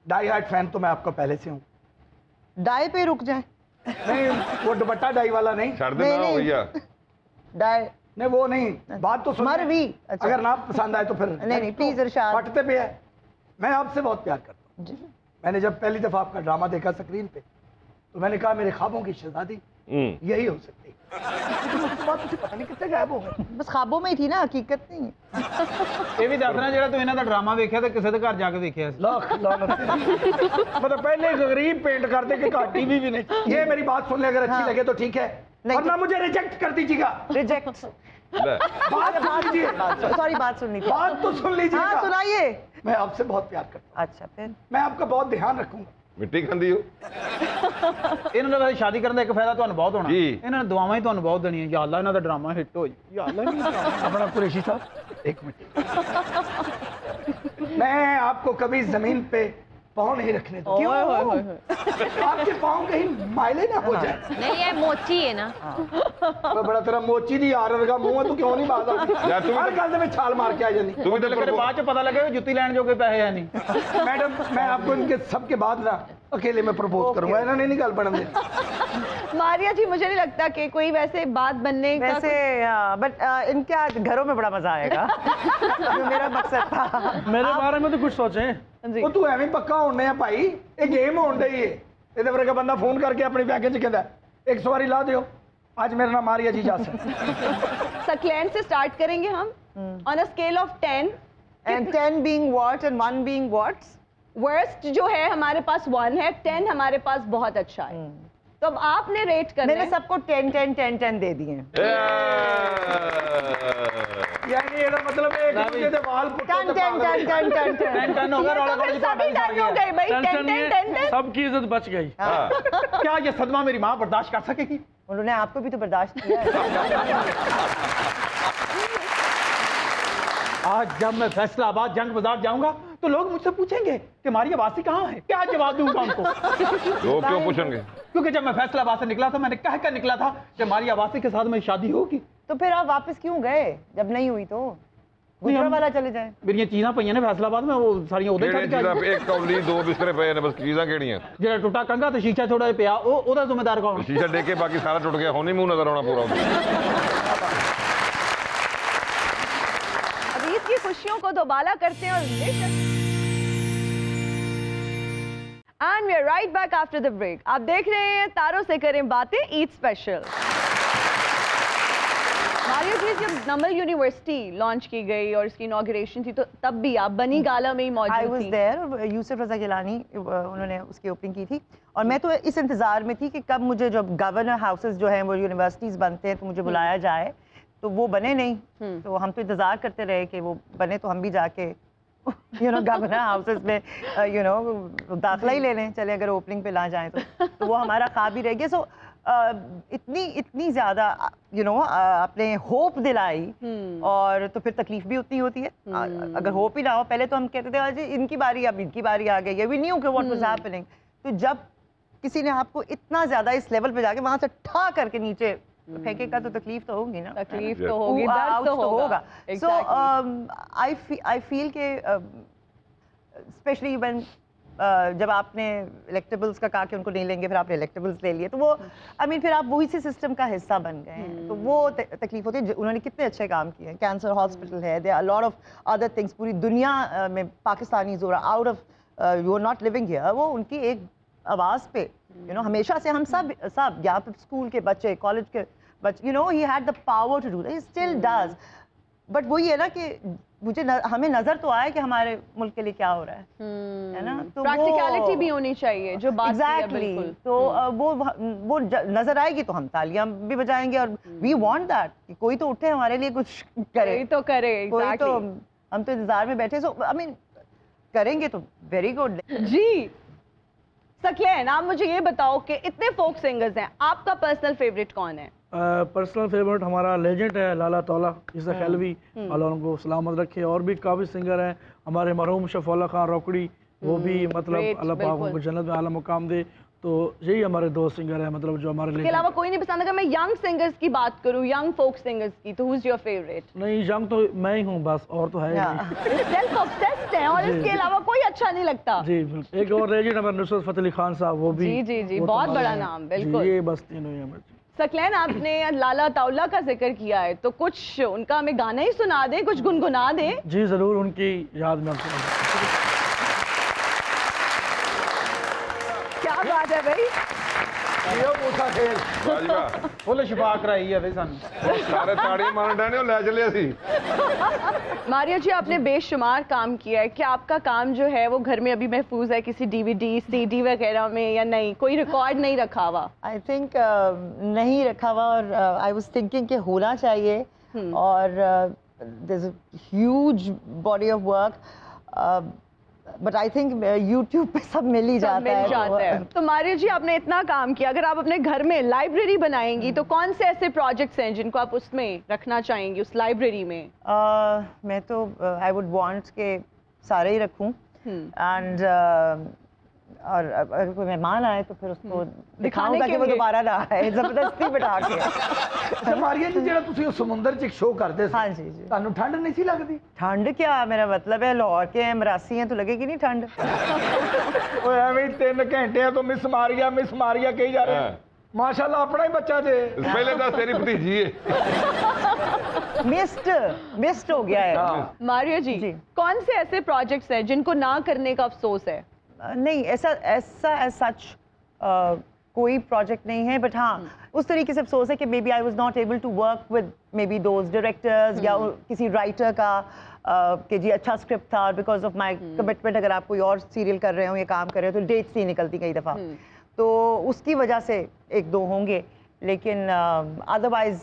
डाई हार्ट फैन तो मैं आपका पहले से हूँ। डाई पे रुक जाए। नहीं वो दुपट्टा डाई वाला नहीं। छड़ देना नहीं, भैया। डाई नहीं वो नहीं, बात तो सुन। मरवी। अच्छा। अगर ना पसंद आए तो फिर नहीं प्लीज इरशाद। पटते पे है। मैं आपसे बहुत प्यार करता हूँ। मैंने जब पहली दफा आपका ड्रामा देखा स्क्रीन पे तो मैंने कहा मेरे ख्वाबों की शहजादी यही हो सकती है। लेकिन उसके बाद मुझे पता नहीं कितने गायब हो गए। बस ख्वाबों में ही थी ना, हकीकत नहीं। ਇਹ ਵੀ ਦੱਸਣਾ ਜਿਹੜਾ ਤੂੰ ਇਹਨਾਂ ਦਾ ਡਰਾਮਾ ਵੇਖਿਆ ਤੇ ਕਿਸੇ ਦੇ ਘਰ ਜਾ ਕੇ ਵੇਖਿਆ ਸੀ। लाख लानत। मतलब पहले गरीब पेंट करते कि टीवी भी नहीं। ये मेरी बात सुन ले, अगर अच्छी लगे तो ठीक है, वरना मुझे रिजेक्ट कर दीजिएगा। रिजेक्ट। बात सुन लीजिए। सॉरी बात सुननी थी। बात तो सुन लीजिए। हाँ सुनाइए। मैं आपसे बहुत प्यार करता हूँ। अच्छा फिर मैं आपका बहुत ध्यान रखूंगा। मिट्टी खांदी हो। ਇਹਨਾਂ ਦਾ ਸ਼ਾਦੀ ਕਰਨ ਦਾ ਇੱਕ ਫਾਇਦਾ ਤੁਹਾਨੂੰ ਬਹੁਤ ਹੋਣਾ। ਜੀ। ਇਹਨਾਂ ਨੇ ਦੁਆਵਾਂ ਹੀ ਤੁਹਾਨੂੰ ਬਹੁਤ ਦੇਣੀਆਂ। ਯਾ ਅੱਲਾ ਇਹਨਾਂ ਦਾ ਡਰਾਮਾ ਹਿੱਟ ਹੋ ਜਾਏ। ਯਾ ਅੱਲਾ अपना कुरैशी साहब एक मिनट। मैं आपको कभी जमीन पे पाँव नहीं रखने दो। क्यों? आपके पाँव कहीं माइले ना हो जाए। नहीं ये मोची है ना। बड़ा तेरा मोची दी यार का मुंह है, तू क्यों नहीं बात आती यार? तू हर गल में छाल मार के आ जानी। तू तो बाद में पता लगे जुत्ती लैंड जो के पैसे है नहीं। मैडम मैं आपको इनके सबके बाद ना अकेले में प्रपोज करूंगा, इन्होंने नहीं गल बनने। मारिया जी मुझे नहीं लगता कि कोई वैसे बात बनने का वैसे बट इनके घरों में बड़ा मजा आएगा। जो मेरा मकसद था। मेरे बारे में तो कुछ सोचे। वो तू एवं पक्का होने है भाई, ये गेम होने ही है। इहदे वर्गा बंदा फोन करके अपनी पैकेज कहता 1 सवारी ला दियो, आज मेरा नाम मारिया जी जासन। सकलैन से स्टार्ट करेंगे हम on a scale of 10 and 10 being what and 1 being what's. Worst जो है हमारे पास 1 है, 10 हमारे पास बहुत अच्छा है। तो अब आपने रेट करना है। मैंने सबको 10 दे दिए। यानी ये मतलब एक दूसरे से वाल पुट्टे तो टन होगा रोड़ा तो फिर सभी डन हो गए भाई। 10 सबकी इज्जत बच गई। क्या ये सदमा मेरी माँ बर्दाश्त कर सकेगी? उन्होंने आपको भी तो बर्दाश्त किया है। आज जब मैं फैसलाबाद जंग बाजार जाऊंगा तो लोग मुझसे पूछेंगे कि मारिया वासी कहाँ है, क्या जवाब दूंगा उनको? लोग क्यों पूछेंगे? क्योंकि जब मैं फैसलाबाद से निकला था मैंने कह कर निकला था कि मारिया वासी के साथ मेरी शादी होगी। तो फिर आप वापस क्यों गए जब नहीं हुई? तो गुजरावाला चले जाए। मेरी चीज़ां पईयां ने फैसलाबाद में, वो सारियां उधर छੱਡ के एक कौली 2 बिस्तरे पए ने, बस चीज़ां केड़ियां? ਜਿਹੜਾ ਟੁੱਟਾ ਕੰਗਾ ਤੇ ਸ਼ੀਸ਼ਾ ਥੋੜਾ ਜਿਹਾ ਪਿਆ, ਉਹਦਾ ਜ਼ਿੰਮੇਦਾਰ ਕੌਣ? शीशा देख के बाकी सारा टूट गया, होनी मुंह नजर आना पूरा। अब ईद की खुशियों को दोबाला करते हैं और and we are right back after the break. आप देख रहे हैं तारों से करें बातें ईद स्पेशल। मारिया जी जब नमल यूनिवर्सिटी लॉन्च की गई और इसकी इनॉग्रेशन थी तो तब भी आप बनी गाला में ही मौजूद थी। I was there, यूसुफ रजा गिलानी उन्होंने उसकी ओपनिंग की थी और मैं तो इस इंतज़ार में थी कि कब मुझे जब गवर्नर हाउसेस जो हैं वो यूनिवर्सिटीज़ बनते हैं तो मुझे बुलाया जाए। तो वो बने नहीं, तो हम तो इंतज़ार करते रहे कि वो बने तो हम भी जाके गवर्नर हाउसेस में दाखिला ही ले लें, चले अगर ओपनिंग पे ला जाएं तो वो हमारा ख्वाब ही रह गया। सो इतनी ज़्यादा आपने होप दिलाई और तो फिर तकलीफ भी उतनी होती है। अगर होप ही ना हो, पहले तो हम कहते थे अजी इनकी बारी, अब इनकी बारी आ गई है, we knew what was happening. तो जब किसी ने आपको इतना ज़्यादा इस लेवल पे जाके वहाँ से ठा करके स्पेशली फेंकेगा तो तकलीफ तो होगी ना। तकलीफ तो होगी, दर्द तो होगा। सो आई फील के स्पेशली व्हेन जब आपने इलेक्टेबल्स का कहा कि उनको नहीं लेंगे, फिर आपने इलेक्टेबल्स ले लिए, तो वो फिर आप वही से सिस्टम का हिस्सा बन गए हैं, तो वो तकलीफ होती है। उन्होंने कितने अच्छे काम किए हैं, कैंसर हॉस्पिटल है, there are lot of other things. पूरी दुनिया में Pakistanis out of you are not living here, वो उनकी एक आवाज़ पे हमेशा से हम सब यहाँ पे स्कूल के बच्चे, कॉलेज के बच्चे, he had the power to do that, he still does. But वही है ना कि हमें नजर तो आए कि हमारे मुल्क के लिए क्या हो रहा है ना? तो प्रैक्टिकलिटी भी होनी चाहिए जो बात एग्जैक्टली तो वो नजर आएगी तो हम तालियां भी बजाएंगे और वी वांट दैट कि कोई तो उठे हमारे लिए, कुछ करे, कोई तो करे। कोई तो हम तो इंतजार में बैठे, सो करेंगे तो वेरी गुड। जी सकलैन, आप मुझे ये बताओ कि इतने फोक सिंगर्स हैं, आपका पर्सनल फेवरेट कौन है? पर्सनल फेवरेट हमारा लेजेंड है लाला तौला इसा खैलवी, अल्लाह उनको सलामत रखे। और भी काफ़ी सिंगर हैं हमारे, मरहूम शफौला खान रोकड़ी, वो भी मतलब अल्लाह पाक उनको जन्नत में आला मुकाम दे। तो यही हमारे 2 सिंगर हैं मतलब जो हमारे लिए। इसके अलावा कोई नहीं पसंद? अगर मैं यंग सिंगर्स की बात करूं, यंग फोक सिंगर्स की, तो हु इज योर फेवरेट? नहीं, यंग तो मैं ही हूं बस, और तो है नहीं। सेल्फ ऑब्सेस्ड है और इसके अलावा कोई अच्छा नहीं लगता। जी एक और लेजेंड हमारे नुसरत फतेह अली खान साहब, वो भी जी बहुत बड़ा नाम। बिल्कुल, ये बस तीनों ही हमारे। सकलैन, आपने लाला तौला का जिक्र किया है तो कुछ उनका हमें गाना ही सुना दे, कुछ गुनगुना दे। जी जरूर, उनकी याद में क्या बात है भाई, फुल शिफा कराई है भाई सानू, सारे ताड़ी मारन डे ने ले चले सी। मारिया जी आपने बेशुमार काम किया है, क्या आपका काम जो है वो घर में अभी महफूज है किसी DVD CD वगैरह में या नहीं? कोई रिकॉर्ड नहीं रखा हुआ? आई थिंक नहीं रखा हुआ, और आई वाज थिंकिंग कि होना चाहिए। और there is a huge body of work, but I think YouTube पे सब मिल ही जाता है। तो मारिया जी आपने इतना काम किया, अगर आप अपने घर में लाइब्रेरी बनाएंगी तो कौन से ऐसे प्रोजेक्ट्स हैं जिनको आप उसमें रखना चाहेंगी, उस लाइब्रेरी में? मैं तो आई वुड वांट के सारे ही रखूं, एंड और अगर कोई मेहमान आए तो फिर उसको दिखाऊंगा कि वो दोबारा ना आए, जबरदस्ती बिठा के। मारिया जी जेड़ा तुसी उस समुंदर च एक शो करते थे, हाँ जी जी, तानू ठंड नहीं सी लगदी? ठंड क्या, मेरा मतलब है लाहौर के हैं, मरासी हैं, तो लगेगी नहीं ठंड? ओए एवें 3 घंटे तो मिस मारिया कही जा रहे हैं। माशाल्लाह अपना ही बच्चा जे। पहले तो तेरी भतीजी है। मिस्ड हो गया है। मारिया जी, कौन से ऐसे प्रोजेक्ट्स हैं जिनको ना करने का अफसोस है? नहीं, ऐसा सच कोई प्रोजेक्ट नहीं है, बट हाँ उस तरीके से अफसोस है कि maybe I was not able to work with maybe those directors या किसी राइटर का कि जी अच्छा स्क्रिप्ट था, बिकॉज ऑफ माई कमिटमेंट। अगर आप कोई और सीरियल कर रहे हो या काम कर रहे हो तो डेट्स नहीं निकलती कई दफ़ा, तो उसकी वजह से 1-2 होंगे, लेकिन अदरवाइज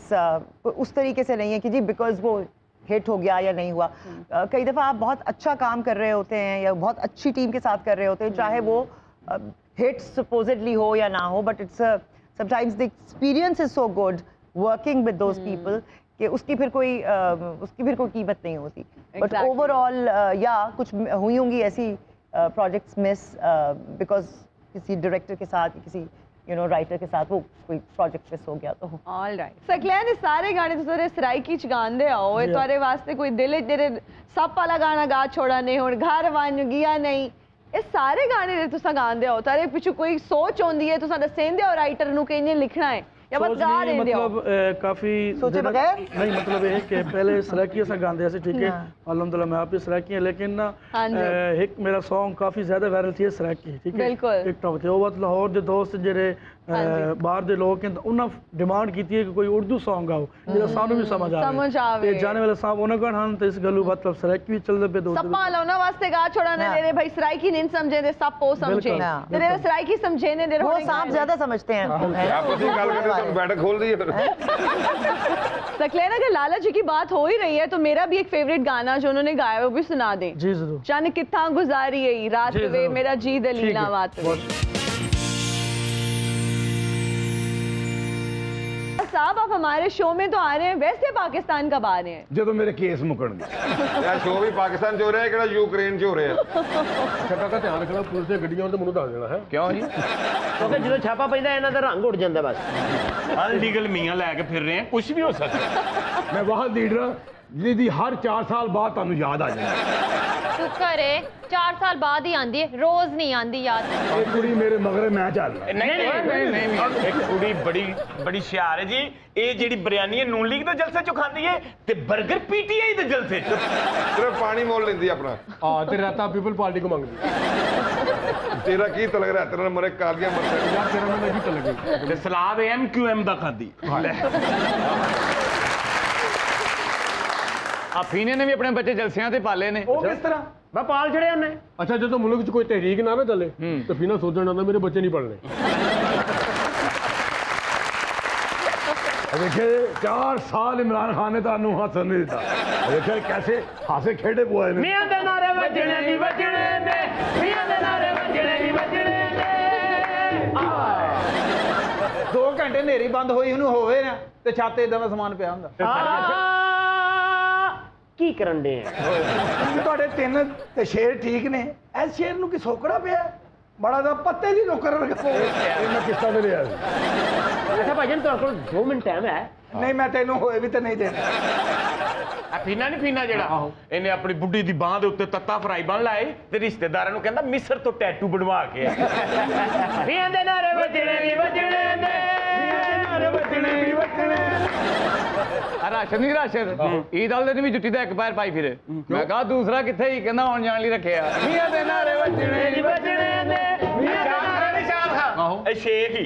उस तरीके से नहीं है कि जी बिकॉज वो हिट हो गया या नहीं हुआ। कई दफ़ा आप बहुत अच्छा काम कर रहे होते हैं या बहुत अच्छी टीम के साथ कर रहे होते हैं, चाहे वो हिट सपोजिटली हो या ना हो, but it's sometimes the experience is so good working with those people कि उसकी फिर कोई कीमत नहीं होती। बट ओवरऑल या कुछ हुई होंगी ऐसी प्रोजेक्ट्स मिस बिकॉज किसी डायरेक्टर के साथ, किसी राइटर के साथ वो कोई प्रोजेक्ट मिस हो गया तो। ऑल राइट सकलैन, सारे गाने तो तेरे सराइकी च गांदे आओ, तेरे वास्ते कोई दिल तेरे सब वाला गाना गा छोड़ा नहीं, हुण घर वन गया नहीं, ये सारे गाने तुसा गांदे आओ, तारे पिछू कोई सोच होंदी है, तुसा दसेंदे हो राइटर नूं कि इन्हें लिखना है या बस गा रहे हो? मतलब काफी सोचे बगैर नहीं, मतलब ये कि पहले सराकी ऐसा गांदे ऐसे, ठीक है अल्हम्दुलिल्लाह मैं आप ही सराकी है, लेकिन ना एक मेरा सॉन्ग काफी ज्यादा वायरल थी सराकी, ठीक है टिकटॉक ते, वो बात लाहौर दे दोस्त जेरे बाहर दे लोग उन्हें डिमांड की है कि कोई उर्दू सॉन्ग गाओ जेड़ा सानू भी समझ आवे, ते जाने वाले साहब उन्हें कहा हम तो इस गलू मतलब सराकी भी चलदे पे दो सप्पा लाउना वास्ते गा छोड़ा ना रे भाई, सराकी नहीं समझे दे सब को समझे, तेरे सराकी समझे ने दे, वो सांप ज्यादा समझते हैं। आप उसी गल करते तो बैठक खोल दी फिर। सकलैन, अगर लाला जी की बात हो ही रही है तो मेरा भी एक फेवरेट गाना जो उन्होंने गाया वो भी सुना दें। जी जरूर। जाने कितना गुजारी है रात वे मेरा जी दलीला बात साहब, आप हमारे शो में तो आ रहे हैं, वैसे पाकिस्तान कब आ रहे हैं? जो मेरे केस मुकण यार शो भी पाकिस्तान च हो रहा है कि यूक्रेन च हो रहा है? छापा का ध्यान रखना, पुलिस दी गड्डियां तो मैनूं दस देना है। क्यों जी? क्योंकि जो छापा पैंदा इन्हां दा रंग उड़ जांदा बस। अनलीगल मियां लैके फिर रहे हैं, कुछ भी हो सकता। मैं वहां लीडर जिहदी हर 4 साल बाद तुहानूं याद आ जाए। शुक्र है 4 साल बाद ही आंदी है, रोज नहीं आंदी याद। एक कुड़ी मेरे मगर मैं चल नहीं, एक कुड़ी बड़ी शियार है जी, ये जेडी बिरयानी है नून लीग दे जलसे चो खांदी है ते बर्गर पीटीआई दे जलसे चो सिर्फ पानी मोल लेंदी अपना। हां ते राता पीपल पार्टी को मंगदी। तेरा की तलग रहा, तेरा मरे कालियां मरता यार तेरा मैं की तलग ते सलाद एमक्यूएम दा खादी। अफीने ने भी अपने बच्चे जलसियां ते पाले ने। वो किस तरह? मैं पाल छड़े उन्हें। अच्छा जो तो मुल्क च कोई तहरीक ना चले तो फिर ना सोचना चाहता मेरे बच्चे नहीं पढ़ने। देखे 4 साल इमरान खान ने तानू हाथ नहीं दिता, देखे कैसे हासे खेड़े पुआए ने। मियां दे नारे वजने दी वजने दे, मियां दे नारे वजने दी वजने दे। 2 घंटे नेरी बंद होई ਉਹਨੂੰ ਹੋਵੇ ਨਾ ਤੇ ਛਾਤੇ ਇਦਾਂ ਦਾ ਸਮਾਨ ਪਿਆ ਹੁੰਦਾ। ਕੀ ਕਰਨ ਦੇ ਤੁਹਾਡੇ 3 ਤੇ ਸ਼ੇਰ ਠੀਕ ਨੇ, ਇਸ ਸ਼ੇਰ ਨੂੰ ਕੀ ਸੋਕੜਾ ਪਿਆ ਬੜਾ ਦਾ ਪੱਤੇ ਦੀ ਨੌਕਰ ਰੱਖੋ। ਇਹ ਮੈਂ ਕਿਸ ਤਰ੍ਹਾਂ ਲਿਆ? ਅੱਛਾ ਭਾਜਨ ਤੁਹਾਡੇ ਕੋਲ 2 ਮਿੰਟ ਟਾਈਮ ਹੈ? ਨਹੀਂ ਮੈਂ ਤੈਨੂੰ ਹੋਏ ਵੀ ਤੇ ਨਹੀਂ ਦੇਣਾ। ਆ ਫੀਨਾ ਨਹੀਂ ਫੀਨਾ ਜਿਹੜਾ ਇਹਨੇ ਆਪਣੀ ਬੁੱਢੀ ਦੀ ਬਾਹ ਦੇ ਉੱਤੇ ਤੱਤਾ ਫਰਾਈ ਬਣ ਲਾਏ ਤੇ ਰਿਸ਼ਤੇਦਾਰਾਂ ਨੂੰ ਕਹਿੰਦਾ ਮਿਸਰ ਤੋਂ ਟੈਟੂ ਬਣਵਾ ਕੇ ਮੀਆਂ ਦੇ ਨਾਰੇ ਵੱਜਣੇ ਵੀ ਵੱਜਣੇ ਨੇ, ਮੀਆਂ ਦੇ ਨਾਰੇ ਵੱਜਣੇ ਵੀ ਵੱਜਣੇ। राशन नहीं राशन ईद वाले दिन भी जुट्टी का 1 पैर पाई फिरे, मैं कहा दूसरा किथे ही कहना आने जाने रखे मियां दे नारे वजने नहीं वजने ने, मियां दे नारे निशान खां ਇਹ ਸ਼ੇਖ ਹੀ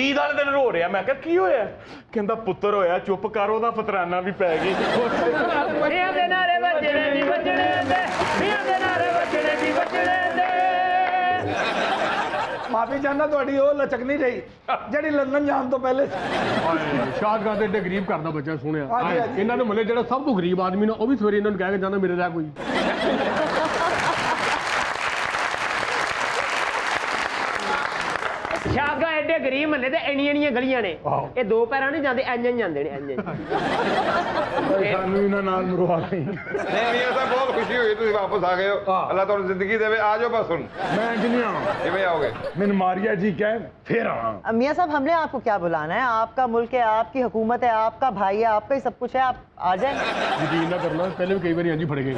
ਈਦ ਵਾਲੇ ਦਿਨ ਰੋ ਰਿਹਾ। ਮੈਂ ਕਿਹਾ ਕੀ ਹੋਇਆ? ਕਹਿੰਦਾ ਪੁੱਤਰ ਹੋਇਆ, ਚੁੱਪ ਕਰ, ਉਹਦਾ ਫਤਰਾਨਾ ਵੀ ਪੈ ਗਈ। ਮੀਆਂ ਦੇ ਨਾਰੇ ਵਜਣੇ ਨਹੀਂ ਵਜਣੇ ਦੇ, ਮੀਆਂ ਦੇ ਨਾਰੇ ਵਜਣੇ ਨਹੀਂ ਵਜਣੇ ਦੇ। ਮਾਫੀ ਚਾਹੁੰਦਾ ਤੁਹਾਡੀ ਉਹ ਲਚਕ ਨਹੀਂ ਰਹੀ ਜਿਹੜੀ ਲੰਡਨ ਜਾਣ ਤੋਂ ਪਹਿਲੇ। ਸ਼ਾਦਗਾਹ ਦੇ ਏਡੇ ਗਰੀਬ ਘਰ ਦਾ ਬੱਚਾ ਸੁਣਿਆ ਇਹਨਾਂ ਦੇ ਮੁੱਲੇ ਜਿਹੜਾ ਸਭ ਤੋਂ ਗਰੀਬ ਆਦਮੀ ਨਾ ਉਹ ਵੀ ਸਵੇਰੇ ਇਹਨਾਂ ਨੂੰ ਕਹਿ ਕੇ ਜਾਂਦਾ ਮੇਰੇ ਰਹਿ ਕੋਈ। ਸ਼ਾਗਾ ਐਡੇ ਗਰੀਬ ਮਹੱਲੇ ਤੇ ਇੰਨੀਆਂ ਗਲੀਆਂ ਨੇ ਇਹ ਦੋ ਪੈਰਾਂ ਨਹੀਂ ਜਾਂਦੇ ਇੰਜ ਜਾਂਦੇ ਨੇ ਇੰਜ ਸਾਨੂੰ ਇਹਨਾਂ ਨਾਲ ਮਰਵਾ ਲਈ ਨਹੀਂ ਮੀਆਂ ਸਾਹਿਬ ਬਹੁਤ ਖੁਸ਼ੀ ਹੋਈ ਤੁਸੀਂ ਵਾਪਸ ਆ ਗਏ ਹੋ ਅੱਲਾਹ ਤੁਹਾਨੂੰ ਜ਼ਿੰਦਗੀ ਦੇਵੇ ਆ ਜਾਓ बस ਹੁਣ मैं नहीं आऊँ ਕਿਵੇਂ ਆਓਗੇ मैंने मारिया जी क्या है फिर आना मियाँ साहब हमने आपको क्या बुलाना है आपका मुल्क है आपकी हुकूमत है आपका भाई है आपका ही सब कुछ है आप आ जाए यकीन ना करना पहले भी कई बार इंज फड़े गए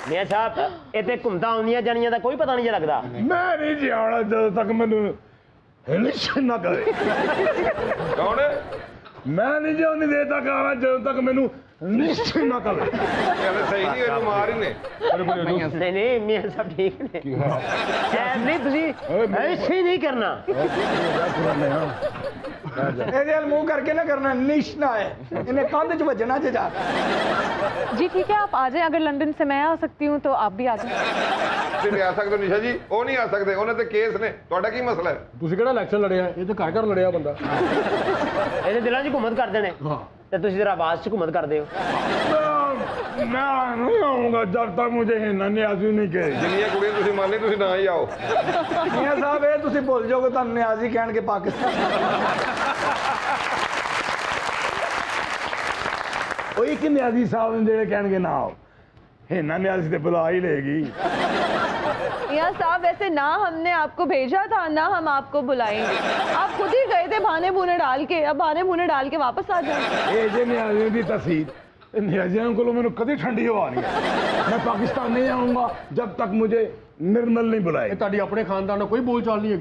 ਮੀਆਂ ਸਾਹਿਬ ਇੱਥੇ ਘੁੰਮਦਾ ਆਉਂਦੀਆਂ ਜਾਣੀਆਂ ਦਾ ਕੋਈ ਪਤਾ ਨਹੀਂ ਲੱਗਦਾ मैं नहीं जाना जब तक मैंने हिलशन ना करे ਕੌਣ मैं नहीं जाने देता गाना जब तक मैंने निश्चय ना करे ਕਹਿੰਦੇ ਸਹੀ ਨਹੀਂ ਇਹਨੂੰ ਮਾਰ ਹੀ ਨੇ ਨਹੀਂ ਨਹੀਂ ਮੀਆਂ ਸਾਹਿਬ ਠੀਕ ਨੇ ਨਹੀਂ ਤੁਸੀਂ ਐਸੇ ਨਹੀਂ ਕਰਨਾ ਇਹਦੇ ਵੱਲ ਮੂੰਹ ਕਰਕੇ ਨਾ ਕਰਨਾ ਨਿਸ਼ਨਾ ਹੈ ਇਹਨੇ ਕੰਧ 'ਚ ਵੱਜਣਾ ਜੇ ਜਾ जी ठीक है आप आ जाएं अगर लंदन से मैं आ सकती हूँ तो आप भी आ जाएं ਤੁਸੀਂ ਆ ਸਕਦੇ ਹੋ ਨਿਸ਼ਾ ਜੀ ਉਹ ਨਹੀਂ ਆ ਸਕਦੇ ਉਹਨਾਂ ਤੇ ਕੇਸ ਨੇ ਤੁਹਾਡਾ ਕੀ ਮਸਲਾ ਹੈ ਤੁਸੀਂ ਕਿਹੜਾ ਇਲੈਕਸ਼ਨ ਲੜਿਆ ਇਹ ਤਾਂ ਘਰ ਲੜਿਆ ਬੰਦਾ ਇਹਦੇ ਦਿਲਾਂ 'ਚ ਘੁੰਮਤ ਕਰਦੇ ਨੇ ਤੇ ਤੁਸੀਂ ਜ਼ਰਾ ਆਵਾਜ਼ 'ਚ ਘੁੰਮਤ ਕਰਦੇ ਹੋ मैं नहीं आऊंगा जब तक मुझे नियाजी नहीं कहे ਜਿੰਨੀਆਂ ਕੁੜੀਆਂ ਤੁਸੀਂ ਮੰਨ ਲਈ ਤੁਸੀਂ ਨਾ ਹੀ ਆਓ ਮੀਆਂ ਸਾਹਿਬ ਇਹ ਤੁਸੀਂ ਭੁੱਲ ਜਾਓਗੇ ਤੁਹਾਨੂੰ ਨਿਆਜ਼ੀ ਕਹਿਣਗੇ ਪਾਕਿਸਤਾਨ ਉਹ ਇੱਕ ਨਿਆਜ਼ੀ ਸਾਹਿਬ ਨੇ ਜਿਹੜੇ ਕਹਿਣਗੇ ਨਾ ਆਓ हिना नियाजी ते बुला ही लेगी मियां साहब वैसे ना हमने आपको भेजा था ना हम आपको बुलाएंगे आप खुद ही गए थे भाने भूने डाल के अब भाने भूने डाल के वापस आ जाए ये जे नियाजियों की तस्वीर नियाजियों को मैंने कभी ठंडी हवा नहीं मैं पाकिस्तान नहीं आऊंगा जब तक मुझे निर्मल नहीं बुलाए ताड़ी अपने खानदान में कोई बोलचाल नहीं है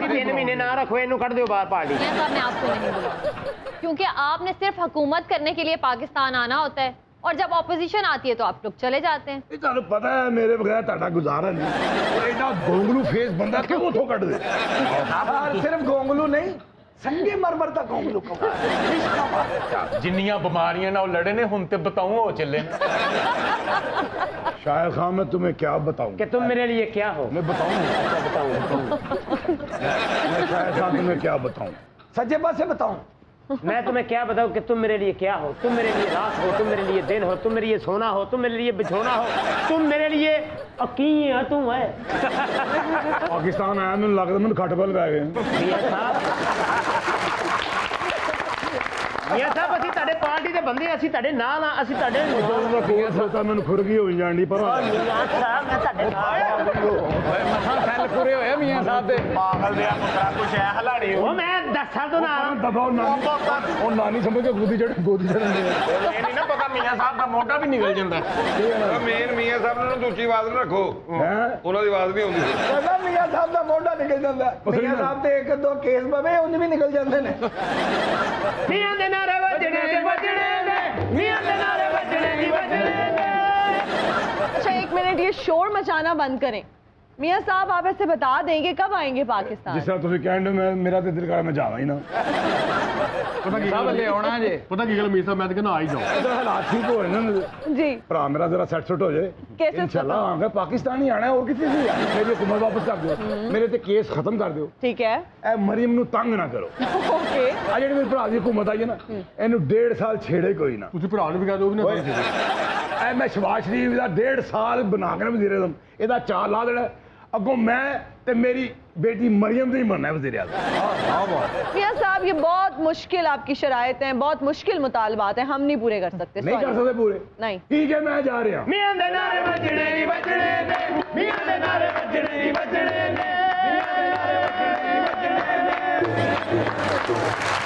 तीन महीने ना रखो इन्हें कट दो बाहर पार्टी साहब मैं आपको नहीं बुलाऊंगा क्योंकि आपने सिर्फ हुकूमत करने के लिए पाकिस्तान आना होता है और जब ऑपोजिशन आती है तो आप लोग चले जाते हैं ये पता है मेरे बगैर ताड़ा गुजारा नहीं एडा गोंगलू फेस बंदा क्यों उठो कट दे सिर्फ गोंगलू नहीं संगे मरमर तक गोंगलू जिन्नियां बीमारियां ना लड़े ने हुन ते बताऊं हो चले शायद खान मैं तुम्हें क्या बताऊं कि तुम मेरे लिए क्या हो मैं बताऊं मैं शायद खान तुम्हें क्या बताऊं सच्चे पास से बताऊं मैं तुम्हें क्या बताऊं कि तुम मेरे लिए क्या हो तुम मेरे लिए रात हो तुम मेरे लिए दिन हो तुम मेरे लिए सोना हो तुम मेरे लिए बिछोना हो तुम मेरे लिए की है तू है पाकिस्तान आया मैंने लगता मैंने खटबल पै गए मियां साहब ਅਸੀਂ ਤੁਹਾਡੇ ਪਾਰਟੀ ਦੇ ਬੰਦੇ ਅਸੀਂ ਤੁਹਾਡੇ ਨਾਲ ਆ ਅਸੀਂ ਤੁਹਾਡੇ केस होता मैंने खुरगी हो जानी पर ਮਿਆਂ ਸਾਹਿਬ ਮੈਂ ਤੁਹਾਡੇ ਨਾਲ ਮਸਾਂ ਸੈੱਲ ਪੂਰੇ ਹੋਏ ਮੀਆਂ ਸਾਹਿਬ ਦੇ ਪਾਗਲ ਦੇ ਪੁੱਤਰਾ ਕੁਛ ਐ ਹਲਾੜੀ ਉਹ ਮੈਂ 10 ਸਾਲ ਤੋਂ ਨਾਲ दबाओ नानी और नानी समझ के गोदी चढ़न ਇਹ ਨਹੀਂ ਨਾ ਪਤਾ ਮੀਆਂ ਸਾਹਿਬ ਦਾ ਮੋਢਾ ਵੀ ਨਿਕਲ ਜਾਂਦਾ ਮੇਨ ਮੀਆਂ ਸਾਹਿਬ ਨੂੰ ਦੂਜੀ ਆਵਾਜ਼ ਨਾ ਰੱਖੋ ਉਹਨਾਂ ਦੀ ਆਵਾਜ਼ ਨਹੀਂ ਆਉਂਦੀ ਕਹਿੰਦਾ ਮੀਆਂ ਸਾਹਿਬ ਦਾ ਮੋਢਾ ਨਿਕਲ ਜਾਂਦਾ ਮੀਆਂ ਸਾਹਿਬ ਤੇ ਇੱਕ ਦੋ ਕੇਸ ਪਵੇ ਉਂਝ ਵੀ ਨਿਕਲ ਜਾਂਦੇ ਨੇ ਮੀਆਂ ਦੇ ਨਾਰੇ ਵੱਜਣੇ ਨੇ ਮੀਆਂ ਦੇ ਨਾਰੇ ਵੱਜਣੇ ਨੇ अच्छा एक मिनट ये शोर मचाना बंद करें मियां साहब आप ऐसे बता देंगे कब आएंगे पाकिस्तान जिस तरह तुम कहते हो मेरा तो दिल कर मैं जावा ही ना पता की गल ले आना जे पता की गल मीर साहब मैं तो कहना आ ही जाऊं हालात ठीक हो ना जी भरा मेरा जरा सेट सुट हो जाए कैसे इंशाल्लाह आगे पाकिस्तान ही आना है और किसी से मेरी हुकूमत वापस कर दो मेरे ते केस खत्म कर दो ठीक है ए मरियम नु तंग ना करो ओके आ जेडी मेरे भरा दी हुकूमत आई है ना इनु 1.5 साल छेड़े कोई ना ਤੁਸੀਂ ਭਰਾ ਨੂੰ ਵੀ ਕਹਿ ਦਿਓ ਵੀ ਨਾ ए मैं शहबाज शरीफ ਦਾ 1.5 साल बना के वजीर आज़म ਇਹਦਾ ਚਾਲ ਲਾ ਦੇਣਾ अगों मैं ते मेरी बेटी मरियम से ही बनना है वज़ीर आज़म मियां साहब ये बहुत मुश्किल आपकी शराइत हैं बहुत मुश्किल मुतालबात हैं हम नहीं पूरे कर सकते नहीं कर सकते पूरे नहीं ठीक है मैं जा रहा हूं मियां दे नारे वजने नी वजने ने मियां दे नारे वजने नी वजने ने मियां दे नारे वजने नी वजने ने